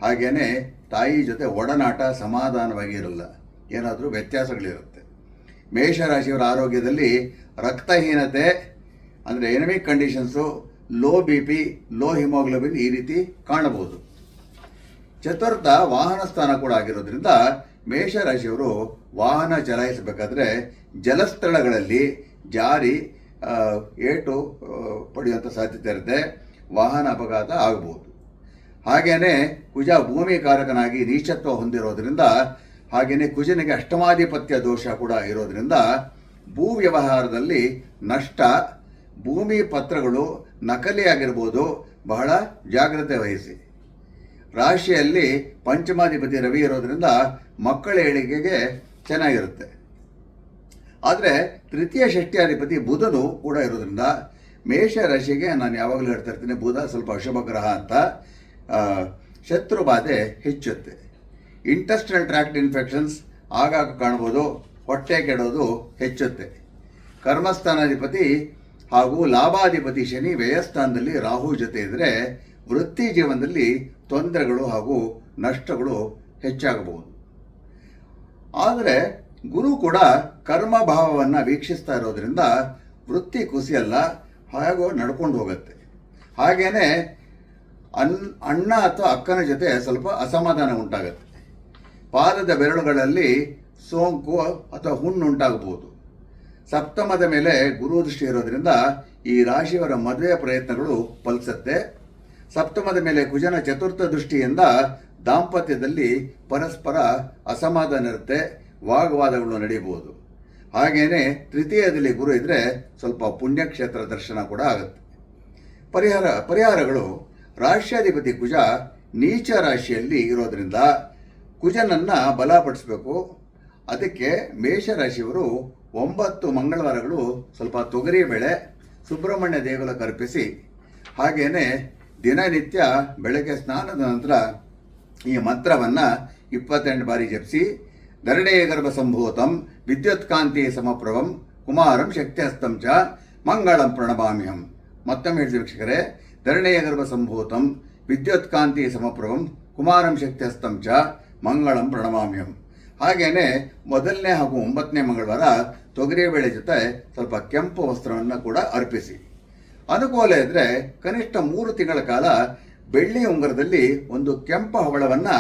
ಹಾಗೆಯೇ ತಾಯಿ ಜೊತೆ ಒಡನಾಟ ಸಮಾಧಾನವಾಗಿ ಇರಲ್ಲ, ಏನಾದರೂ ವ್ಯತ್ಯಾಸಗಳಿರುತ್ತೆ. ಮೇಷರಾಶಿಯವರ ಆರೋಗ್ಯದಲ್ಲಿ ರಕ್ತಹೀನತೆ ಅಂದರೆ anaemic conditions, low BP, low haemoglobin ಈ ರೀತಿ ಕಾಣಬಹುದು. ಚತುರ್ಥ ವಾಹನ ಸ್ಥಾನ ಕೂಡ ಆಗಿರೋದ್ರಿಂದ ಮೇಷರಾಶಿಯವರು ವಾಹನ ಚಲಾಯಿಸಬೇಕಾದ್ರೆ ಜಲಸ್ಥಳಗಳಲ್ಲಿ ಜಾರಿ ಏಟು ಪಡೆಯುವಂಥ ಸಾಧ್ಯತೆ ಇರುತ್ತೆ. ವಾಹನ ಅಪಘಾತ ಆಗಬಹುದು. ಹಾಗೆಯೇ ಕುಜ ಭೂಮಿ ಕಾರಕನಾಗಿ ನೀಚತ್ವ ಹೊಂದಿರೋದ್ರಿಂದ, ಹಾಗೆಯೇ ಕುಜನಿಗೆ ಅಷ್ಟಮಾಧಿಪತ್ಯ ದೋಷ ಕೂಡ ಇರೋದ್ರಿಂದ ಭೂ ವ್ಯವಹಾರದಲ್ಲಿ ನಷ್ಟ, ಭೂಮಿ ಪತ್ರಗಳು ನಕಲಿಯಾಗಿರ್ಬೋದು, ಬಹಳ ಜಾಗ್ರತೆ ವಹಿಸಿ. ರಾಶಿಯಲ್ಲಿ ಪಂಚಮಾಧಿಪತಿ ರವಿ ಇರೋದ್ರಿಂದ ಮಕ್ಕಳ ಏಳಿಗೆಗೆ ಚೆನ್ನಾಗಿರುತ್ತೆ. ಆದರೆ ತೃತೀಯ ಷಷ್ಠ್ಯಾಧಿಪತಿ ಬುಧನು ಕೂಡ ಇರೋದ್ರಿಂದ ಮೇಷ ರಾಶಿಗೆ ನಾನು ಯಾವಾಗಲೂ ಹೇಳ್ತಾ ಇರ್ತೀನಿ, ಬುಧ ಸ್ವಲ್ಪ ಅಶುಭ ಗ್ರಹ ಅಂತ. ಶತ್ರು ಬಾಧೆ ಹೆಚ್ಚುತ್ತೆ. ಇಂಟೆಸ್ಟೈನಲ್ ಟ್ರ್ಯಾಕ್ಟ್ ಇನ್ಫೆಕ್ಷನ್ಸ್ ಆಗಾಗ ಕಾಣ್ಬೋದು. ಹೊಟ್ಟೆ ಕೆಡೋದು ಹೆಚ್ಚುತ್ತೆ. ಕರ್ಮಸ್ಥಾನಾಧಿಪತಿ ಹಾಗೂ ಲಾಭಾಧಿಪತಿ ಶನಿ ವ್ಯಯಸ್ಥಾನದಲ್ಲಿ ರಾಹು ಜೊತೆ ಇದ್ದರೆ ವೃತ್ತಿ ಜೀವನದಲ್ಲಿ ತೊಂದರೆಗಳು ಹಾಗೂ ನಷ್ಟಗಳು ಹೆಚ್ಚಾಗಬಹುದು. ಆದರೆ ಗುರು ಕೂಡ ಕರ್ಮಭಾವವನ್ನು ವೀಕ್ಷಿಸ್ತಾ ಇರೋದ್ರಿಂದ ವೃತ್ತಿ ಕುಸಿಯಲ್ಲ, ಹಾಗೂ ನಡ್ಕೊಂಡು ಹೋಗುತ್ತೆ. ಹಾಗೆಯೇ ಅಣ್ಣ ಅಥವಾ ಅಕ್ಕನ ಜೊತೆ ಸ್ವಲ್ಪ ಅಸಮಾಧಾನ ಉಂಟಾಗುತ್ತೆ. ಪಾದದ ಬೆರಳುಗಳಲ್ಲಿ ಸೋಂಕು ಅಥವಾ ಹುಣ್ಣು ಉಂಟಾಗಬಹುದು. ಸಪ್ತಮದ ಮೇಲೆ ಗುರು ದೃಷ್ಟಿ ಇರೋದ್ರಿಂದ ಈ ರಾಶಿಯವರ ಮದುವೆ ಪ್ರಯತ್ನಗಳು ಫಲಿಸುತ್ತೆ. ಸಪ್ತಮದ ಮೇಲೆ ಕುಜನ ಚತುರ್ಥ ದೃಷ್ಟಿಯಿಂದ ದಾಂಪತ್ಯದಲ್ಲಿ ಪರಸ್ಪರ ಅಸಮಾಧಾನ ಇರುತ್ತೆ, ವಾಗ್ವಾದಗಳು ನಡೆಯಬಹುದು. ಹಾಗೇನೆ ತೃತೀಯದಲ್ಲಿ ಗುರು ಇದ್ರೆ ಸ್ವಲ್ಪ ಪುಣ್ಯಕ್ಷೇತ್ರ ದರ್ಶನ ಕೂಡ ಆಗುತ್ತೆ. ಪರಿಹಾರಗಳು: ರಾಷ್ಟ್ರಾಧಿಪತಿ ಕುಜ ನೀಚ ರಾಶಿಯಲ್ಲಿ ಇರೋದ್ರಿಂದ ಕುಜನನ್ನ ಬಲಪಡಿಸಬೇಕು. ಅದಕ್ಕೆ ಮೇಷರಾಶಿಯವರು 9 ಮಂಗಳವಾರಗಳು ಸ್ವಲ್ಪ ತೊಗರಿ ಬೇಳೆ ಸುಬ್ರಹ್ಮಣ್ಯ ದೇಗುಲಕ್ಕೆ ಅರ್ಪಿಸಿ, ಹಾಗೇನೆ ದಿನನಿತ್ಯ ಬೆಳಗ್ಗೆ ಸ್ನಾನದ ನಂತರ ಈ ಮಂತ್ರವನ್ನು 28 ಬಾರಿ ಜಪಿಸಿ, ಧರಣೇ ಗರ್ಭ ಸಂಭೂತಂ ವಿದ್ಯುತ್ಕಾಂತಿ ಸಮಪ್ರಭಂ ಕುಮಾರಂ ಶಕ್ತಿಹಸ್ತಂ ಚ ಮಂಗಳಂ ಪ್ರಣಮಾಮ್ಯಹಂ. ಮತ್ತೊಮ್ಮೆ ಹೇಳ್ತೀವಿ ವೀಕ್ಷಕರೇ, ಧರಣೇ ಗರ್ಭ ಸಂಭೂತಂ ವಿದ್ಯುತ್ಕಾಂತಿ ಸಮಪ್ರಭಂ ಕುಮಾರಂ ಶಕ್ತಿಹಸ್ತಂ ಚ ಮಂಗಳಂ ಪ್ರಣಮಾಮ್ಯಹಂ. ಹಾಗೇನೆ ಮೊದಲನೇ ಹಾಗೂ 9ನೇ ಮಂಗಳವಾರ ತೊಗರಿಬೇಳೆ ಜೊತೆ ಸ್ವಲ್ಪ ಕೆಂಪು ವಸ್ತ್ರವನ್ನು ಕೂಡ ಅರ್ಪಿಸಿ. ಅನುಕೂಲ ಇದ್ದರೆ ಕನಿಷ್ಠ 3 ತಿಂಗಳ ಕಾಲ ಬೆಳ್ಳಿ ಉಂಗುರದಲ್ಲಿ ಒಂದು ಕೆಂಪು ಹವಳವನ್ನು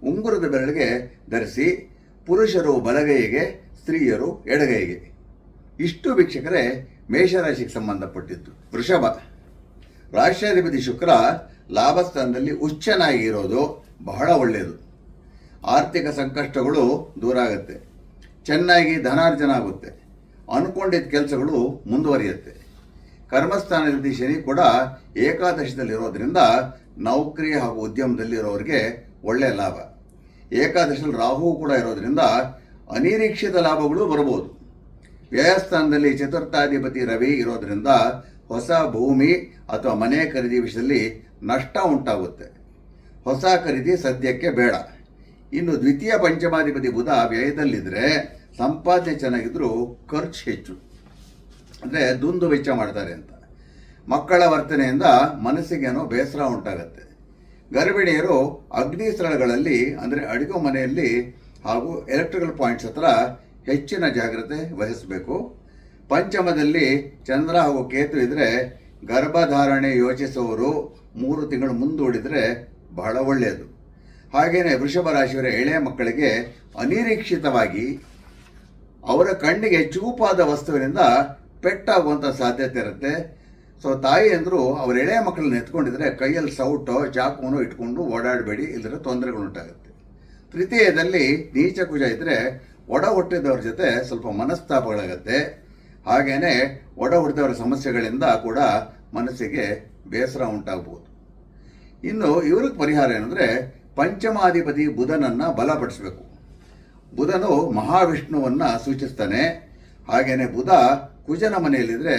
ಉಂಗುರದ ಬೆರಳಿಗೆ ಧರಿಸಿ, ಪುರುಷರು ಬಲಗೈಗೆ, ಸ್ತ್ರೀಯರು ಎಡಗೈಗೆ. ಇಷ್ಟು ವೀಕ್ಷಕರೇ ಮೇಷರಾಶಿಗೆ ಸಂಬಂಧಪಟ್ಟಿದ್ದು. ವೃಷಭ ರಾಷ್ಟ್ರಾಧಿಪತಿ ಶುಕ್ರ ಲಾಭಸ್ಥಾನದಲ್ಲಿ ಉಚ್ಚನಾಗಿ ಇರೋದು ಬಹಳ ಒಳ್ಳೆಯದು. ಆರ್ಥಿಕ ಸಂಕಷ್ಟಗಳು ದೂರ ಆಗುತ್ತೆ, ಚೆನ್ನಾಗಿ ಧನಾರ್ಜನ ಆಗುತ್ತೆ, ಅನ್ಕೊಂಡಿದ್ದ ಕೆಲಸಗಳು ಮುಂದುವರಿಯುತ್ತೆ. ಕರ್ಮಸ್ಥಾನದಲ್ಲಿ ಶನಿ ಕೂಡ ಏಕಾದಶದಲ್ಲಿರೋದ್ರಿಂದ ನೌಕರಿ ಹಾಗೂ ಉದ್ಯಮದಲ್ಲಿರೋರಿಗೆ ಒಳ್ಳೆಯ ಲಾಭ. ಏಕಾದಶದಲ್ಲಿ ರಾಹು ಕೂಡ ಇರೋದ್ರಿಂದ ಅನಿರೀಕ್ಷಿತ ಲಾಭಗಳು ಬರಬಹುದು. ವ್ಯಯಸ್ಥಾನದಲ್ಲಿ ಚತುರ್ಥಾಧಿಪತಿ ರವಿ ಇರೋದ್ರಿಂದ ಹೊಸ ಭೂಮಿ ಅಥವಾ ಮನೆ ಖರೀದಿ ವಿಷಯದಲ್ಲಿ ನಷ್ಟ ಉಂಟಾಗುತ್ತೆ. ಹೊಸ ಖರೀದಿ ಸದ್ಯಕ್ಕೆ ಬೇಡ. ಇನ್ನು ದ್ವಿತೀಯ ಪಂಚಮಾಧಿಪತಿ ಬುಧ ವ್ಯಯದಲ್ಲಿದ್ದರೆ ಸಂಪಾದನೆ ಚೆನ್ನಾಗಿದ್ರೂ ಖರ್ಚು ಹೆಚ್ಚು, ಅಂದರೆ ದುಂದು ವೆಚ್ಚ ಮಾಡ್ತಾರೆ ಅಂತ. ಮಕ್ಕಳ ವರ್ತನೆಯಿಂದ ಮನಸ್ಸಿಗೇನೋ ಬೇಸರ ಉಂಟಾಗತ್ತೆ. ಗರ್ಭಿಣಿಯರು ಅಗ್ನಿ ಸ್ಥಳಗಳಲ್ಲಿ ಅಂದರೆ ಅಡುಗೆ ಮನೆಯಲ್ಲಿ ಹಾಗೂ ಎಲೆಕ್ಟ್ರಿಕಲ್ ಪಾಯಿಂಟ್ಸ್ ಹತ್ರ ಹೆಚ್ಚಿನ ಜಾಗ್ರತೆ ವಹಿಸಬೇಕು. ಪಂಚಮದಲ್ಲಿ ಚಂದ್ರ ಹಾಗೂ ಕೇತು ಇದ್ದರೆ ಗರ್ಭಧಾರಣೆ ಯೋಚಿಸುವವರು 3 ತಿಂಗಳು ಮುಂದೂಡಿದರೆ ಬಹಳ ಒಳ್ಳೆಯದು. ಹಾಗೆಯೇ ವೃಷಭ ರಾಶಿಯವರ ಎಳೆಯ ಮಕ್ಕಳಿಗೆ ಅನಿರೀಕ್ಷಿತವಾಗಿ ಅವರ ಕಣ್ಣಿಗೆ ಚೂಪಾದ ವಸ್ತುವಿನಿಂದ ಪೆಟ್ಟಾಗುವಂಥ ಸಾಧ್ಯತೆ ಇರುತ್ತೆ. ಸೊ ತಾಯಿಯಂದರು ಅವರ ಎಳೆಯ ಮಕ್ಕಳನ್ನ ಎತ್ಕೊಂಡಿದ್ರೆ ಕೈಯಲ್ಲಿ ಸೌಟೋ ಚಾಕುನೋ ಇಟ್ಕೊಂಡು ಓಡಾಡಬೇಡಿ, ಇಲ್ಲದ್ರೆ ತೊಂದರೆಗಳುಂಟಾಗುತ್ತೆ. ತೃತೀಯದಲ್ಲಿ ನೀಚ ಕುಜ ಇದ್ದರೆ ಒಡ ಹುಟ್ಟಿದವ್ರ ಜೊತೆ ಸ್ವಲ್ಪ ಮನಸ್ತಾಪಗಳಾಗತ್ತೆ. ಹಾಗೇನೆ ಒಡ ಹುಟ್ಟಿದವರ ಸಮಸ್ಯೆಗಳಿಂದ ಕೂಡ ಮನಸ್ಸಿಗೆ ಬೇಸರ ಉಂಟಾಗಬಹುದು. ಇನ್ನು ಇವ್ರಿಗೆ ಪರಿಹಾರ ಏನಂದರೆ ಪಂಚಮಾಧಿಪತಿ ಬುಧನನ್ನು ಬಲಪಡಿಸಬೇಕು. ಬುಧನು ಮಹಾವಿಷ್ಣುವನ್ನು ಸೂಚಿಸ್ತಾನೆ. ಹಾಗೇನೆ ಬುಧ ಕುಜನ ಮನೆಯಲ್ಲಿದ್ದರೆ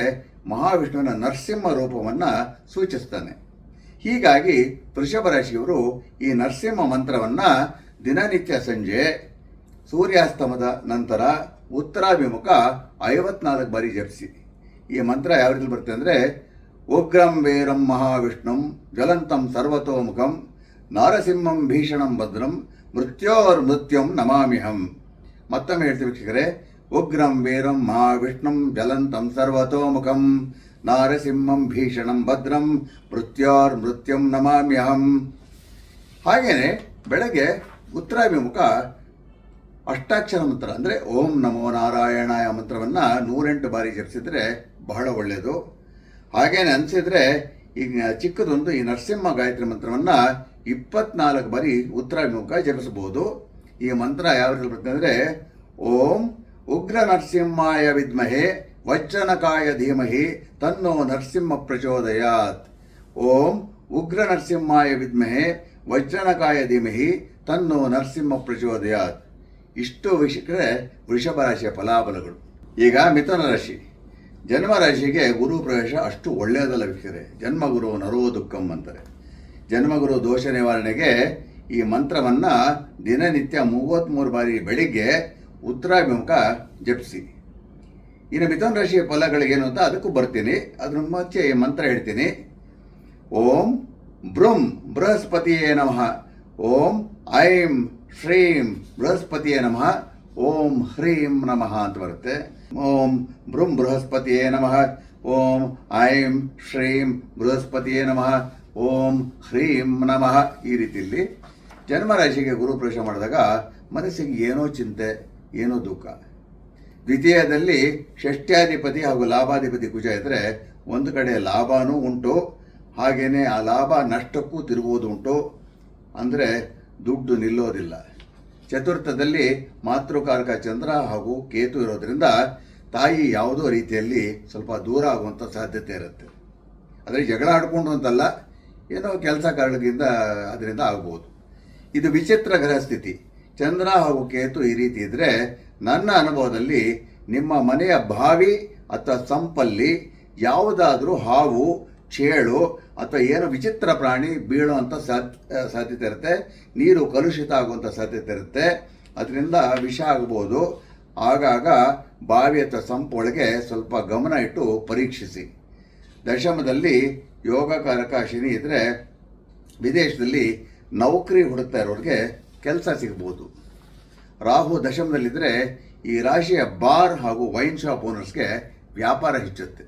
ಮಹಾವಿಷ್ಣುವಿನ ನರಸಿಂಹ ರೂಪವನ್ನು ಸೂಚಿಸ್ತಾನೆ. ಹೀಗಾಗಿ ವೃಷಭ ರಾಶಿಯವರು ಈ ನರಸಿಂಹ ಮಂತ್ರವನ್ನು ದಿನನಿತ್ಯ ಸಂಜೆ ಸೂರ್ಯಾಸ್ತಮದ ನಂತರ ಉತ್ತರಾಭಿಮುಖ 54 ಬಾರಿ ಜಪಿಸಿ. ಈ ಮಂತ್ರ ಯಾವ ರೀತಿ ಬರುತ್ತೆ ಅಂದರೆ, ಉಗ್ರಂ ವೀರಂ ಮಹಾವಿಷ್ಣುಂ ಜ್ವಲಂತಂ ಸರ್ವತೋಮುಖಂ ನಾರಸಿಂಹಂ ಭೀಷಣಂ ಭದ್ರಂ ಮೃತ್ಯೋರ್ಮೃತ್ಯಂ ನಮಾಮ್ಯಹಂ. ಮತ್ತೊಮ್ಮೆ ಹೇಳ್ತೀವಿ ವೀಕ್ಷಕರೇ, ಉಗ್ರಂ ವೀರಂ ಮಹಾವಿಷ್ಣುಂ ಜ್ವಲಂತಂ ಸರ್ವತೋಮುಖಂ ನಾರಸಿಂಹಂ ಭೀಷಣಂ ಭದ್ರಂ ಮೃತ್ಯೋರ್ಮೃತ್ಯಂ ನಮಾಮ್ಯಹಂ. ಹಾಗೆಯೇ ಬೆಳಗ್ಗೆ ಉತ್ತರಾಭಿಮುಖ ಅಷ್ಟಾಕ್ಷರ ಮಂತ್ರ ಅಂದರೆ ಓಂ ನಮೋ ನಾರಾಯಣಾಯ ಮಂತ್ರವನ್ನು 108 ಬಾರಿ ಜಪಿಸಿದರೆ ಬಹಳ ಒಳ್ಳೆಯದು. ಹಾಗೇನೆ ಅನಿಸಿದರೆ ಈಗ ಚಿಕ್ಕದೊಂದು ಈ ನರಸಿಂಹ ಗಾಯತ್ರಿ ಮಂತ್ರವನ್ನು 24 ಬಾರಿ ಉತ್ತರಾಭಿಮುಖ ಜಪಿಸಬಹುದು. ಈ ಮಂತ್ರ ಯಾವ ರೀತಿ ಬರುತ್ತೆ ಅಂದರೆ, ಓಂ ಉಗ್ರ ನರಸಿಂಹಾಯ ವಿದ್ಮಹೆ ವಜ್ರನಕಾಯ ಧೀಮಹಿ ತನ್ನೋ ನರಸಿಂಹ ಪ್ರಚೋದಯಾತ್. ಓಂ ಉಗ್ರ ನರಸಿಂಹಾಯ ವಿದ್ಮಹೆ ವಜ್ರನಕಾಯ ಧೀಮಹಿ ತನ್ನೋ ನರಸಿಂಹ ಪ್ರಚೋದಯಾತ್. ಇಷ್ಟು ವೀಕ್ಷಕರೇ ವೃಷಭ ರಾಶಿಯ ಫಲಾಫಲಗಳು. ಈಗ ಮಿಥುನ ರಾಶಿ. ಜನ್ಮರಾಶಿಗೆ ಗುರು ಪ್ರವೇಶ ಅಷ್ಟು ಒಳ್ಳೆಯದಲ್ಲ ವೀಕ್ಷಕರೇ. ಜನ್ಮಗುರು ನರೋ ದುಃಖಂ ಅಂತಾರೆ. ಜನ್ಮಗುರು ದೋಷ ನಿವಾರಣೆಗೆ ಈ ಮಂತ್ರವನ್ನು ದಿನನಿತ್ಯ 33 ಬಾರಿ ಬೆಳಿಗ್ಗೆ ಉತ್ತರಾಭಿಮುಖ ಜಪಿಸಿ. ಇನ್ನು ಮಿಥುನ ರಾಶಿಯ ಫಲಗಳಿಗೇನು ಅಂತ ಅದಕ್ಕೂ ಬರ್ತೀನಿ. ಅದ್ರ ಮುಂಚೆ ಈ ಮಂತ್ರ ಹೇಳ್ತೀನಿ. ಓಂ ಬ್ರಹ್ಮ್ ಬೃಹಸ್ಪತಿಯೇ ನಮಃ. ಓಂ ಐಂ ಶ್ರೀಂ ಬೃಹಸ್ಪತಿಯೇ ನಮಃ. ಓಂ ಹ್ರೀಂ ನಮಃ ಅಂತ ಬರುತ್ತೆ. ಓಂ ಬ್ರಹ್ಮ್ ಬೃಹಸ್ಪತಿಯೇ ನಮಃ. ಓಂ ಐಂ ಶ್ರೀಂ ಬೃಹಸ್ಪತಿಯೇ ನಮಃ. ಓಂ ಹ್ರೀಂ ನಮಃ. ಈ ರೀತಿಯಲ್ಲಿ ಜನ್ಮರಾಶಿಗೆ ಗುರು ಪ್ರವೇಶ ಮಾಡಿದಾಗ ಮನಸ್ಸಿಗೆ ಏನೋ ಚಿಂತೆ, ಏನೋ ದುಃಖ. ದ್ವಿತೀಯದಲ್ಲಿ ಷಷ್ಟ್ಯಾಧಿಪತಿ ಹಾಗೂ ಲಾಭಾಧಿಪತಿ ಕುಜ ಇದ್ದರೆ ಒಂದು ಕಡೆ ಲಾಭನೂ ಉಂಟು, ಹಾಗೆಯೇ ಆ ಲಾಭ ನಷ್ಟಕ್ಕೂ ತಿರುಗುವುದು ಉಂಟು, ಅಂದರೆ ದುಡ್ಡು ನಿಲ್ಲೋದಿಲ್ಲ. ಚತುರ್ಥದಲ್ಲಿ ಮಾತೃಕಾರಕ ಚಂದ್ರ ಹಾಗೂ ಕೇತು ಇರೋದ್ರಿಂದ ತಾಯಿ ಯಾವುದೋ ರೀತಿಯಲ್ಲಿ ಸ್ವಲ್ಪ ದೂರ ಆಗುವಂಥ ಸಾಧ್ಯತೆ ಇರುತ್ತೆ. ಆದರೆ ಜಗಳ ಆಡಿಕೊಂಡು ಅಂತಲ್ಲ, ಏನೋ ಕೆಲಸ ಕಾರಣದಿಂದ ಅದರಿಂದ ಆಗ್ಬೋದು. ಇದು ವಿಚಿತ್ರ ಗ್ರಹ ಸ್ಥಿತಿ. ಚಂದ್ರ ಹಾಗೂ ಕೇತು ಈ ರೀತಿ ಇದ್ದರೆ ನನ್ನ ಅನುಭವದಲ್ಲಿ ನಿಮ್ಮ ಮನೆಯ ಬಾವಿ ಅಥವಾ ಸಂಪಲ್ಲಿ ಯಾವುದಾದ್ರೂ ಹಾವು, ಚೇಳು ಅಥವಾ ಏನೋ ವಿಚಿತ್ರ ಪ್ರಾಣಿ ಬೀಳುವಂಥ ಸಾಧ್ಯತೆ ಇರುತ್ತೆ. ನೀರು ಕಲುಷಿತ ಆಗುವಂಥ ಸಾಧ್ಯತೆ ಇರುತ್ತೆ. ಅದರಿಂದ ವಿಷ ಆಗ್ಬೋದು. ಆಗಾಗ ಬಾವಿ ಅಥವಾ ಸಂಪೊಳಗೆ ಸ್ವಲ್ಪ ಗಮನ ಇಟ್ಟು ಪರೀಕ್ಷಿಸಿ. ದಶಮದಲ್ಲಿ ಯೋಗಕಾರಕ ಶನಿ ಇದ್ದರೆ ವಿದೇಶದಲ್ಲಿ ನೌಕರಿ ಹುಡುಕ್ತಾ ಇರೋರಿಗೆ ಕೆಲಸ ಸಿಗ್ಬೋದು. ರಾಹು ದಶಮದಲ್ಲಿದ್ದರೆ ಈ ರಾಶಿಯ ಬಾರ್ ಹಾಗೂ ವೈನ್ ಶಾಪ್ ಓನರ್ಸ್ಗೆ ವ್ಯಾಪಾರ ಹೆಚ್ಚುತ್ತೆ.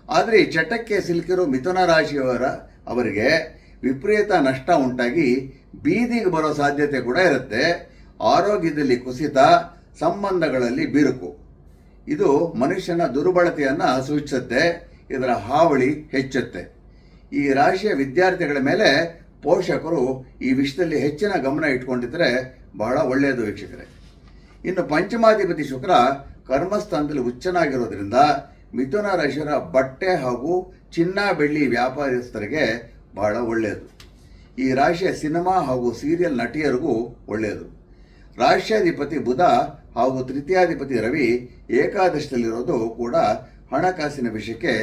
ಆದರೆ ಈ ಚಟಕ್ಕೆ ಸಿಲುಕಿರೋ ಮಿಥುನ ಅವರಿಗೆ ವಿಪರೀತ ನಷ್ಟ ಉಂಟಾಗಿ ಬೀದಿಗೆ ಬರೋ ಸಾಧ್ಯತೆ ಕೂಡ ಇರುತ್ತೆ. ಆರೋಗ್ಯದಲ್ಲಿ ಕುಸಿತ, ಸಂಬಂಧಗಳಲ್ಲಿ ಬಿರುಕು, ಇದು ಮನುಷ್ಯನ ದುರ್ಬಳತೆಯನ್ನು ಸೂಚಿಸುತ್ತೆ. ಇದರ ಹಾವಳಿ ಹೆಚ್ಚುತ್ತೆ. ಈ ರಾಶಿಯ ವಿದ್ಯಾರ್ಥಿಗಳ ಮೇಲೆ ಪೋಷಕರು ಈ ವಿಷಯದಲ್ಲಿ ಹೆಚ್ಚಿನ ಗಮನ ಇಟ್ಕೊಂಡಿದ್ರೆ ಬಹಳ ಒಳ್ಳೆಯದು ವೀಕ್ಷಕರೇ. ಇನ್ನು ಪಂಚಮಾಧಿಪತಿ ಶುಕ್ರ ಕರ್ಮಸ್ಥಾನದಲ್ಲಿ ಉಚ್ಚನಾಗಿರೋದ್ರಿಂದ ಮಿಥುನ ರಾಶಿಯವರ ಬಟ್ಟೆ ಹಾಗೂ ಚಿನ್ನ ಬೆಳ್ಳಿ ವ್ಯಾಪಾರಸ್ಥರಿಗೆ ಬಹಳ ಒಳ್ಳೆಯದು. ಈ ರಾಶಿಯ ಸಿನಿಮಾ ಹಾಗೂ ಸೀರಿಯಲ್ ನಟಿಯರಿಗೂ ಒಳ್ಳೆಯದು. ರಾಷ್ಟ್ರಾಧಿಪತಿ ಬುಧ ಹಾಗೂ ತೃತೀಯಾಧಿಪತಿ ರವಿ ಏಕಾದಶದಲ್ಲಿರೋದು ಕೂಡ ಹಣಕಾಸಿನ ವಿಷಯಕ್ಕೆ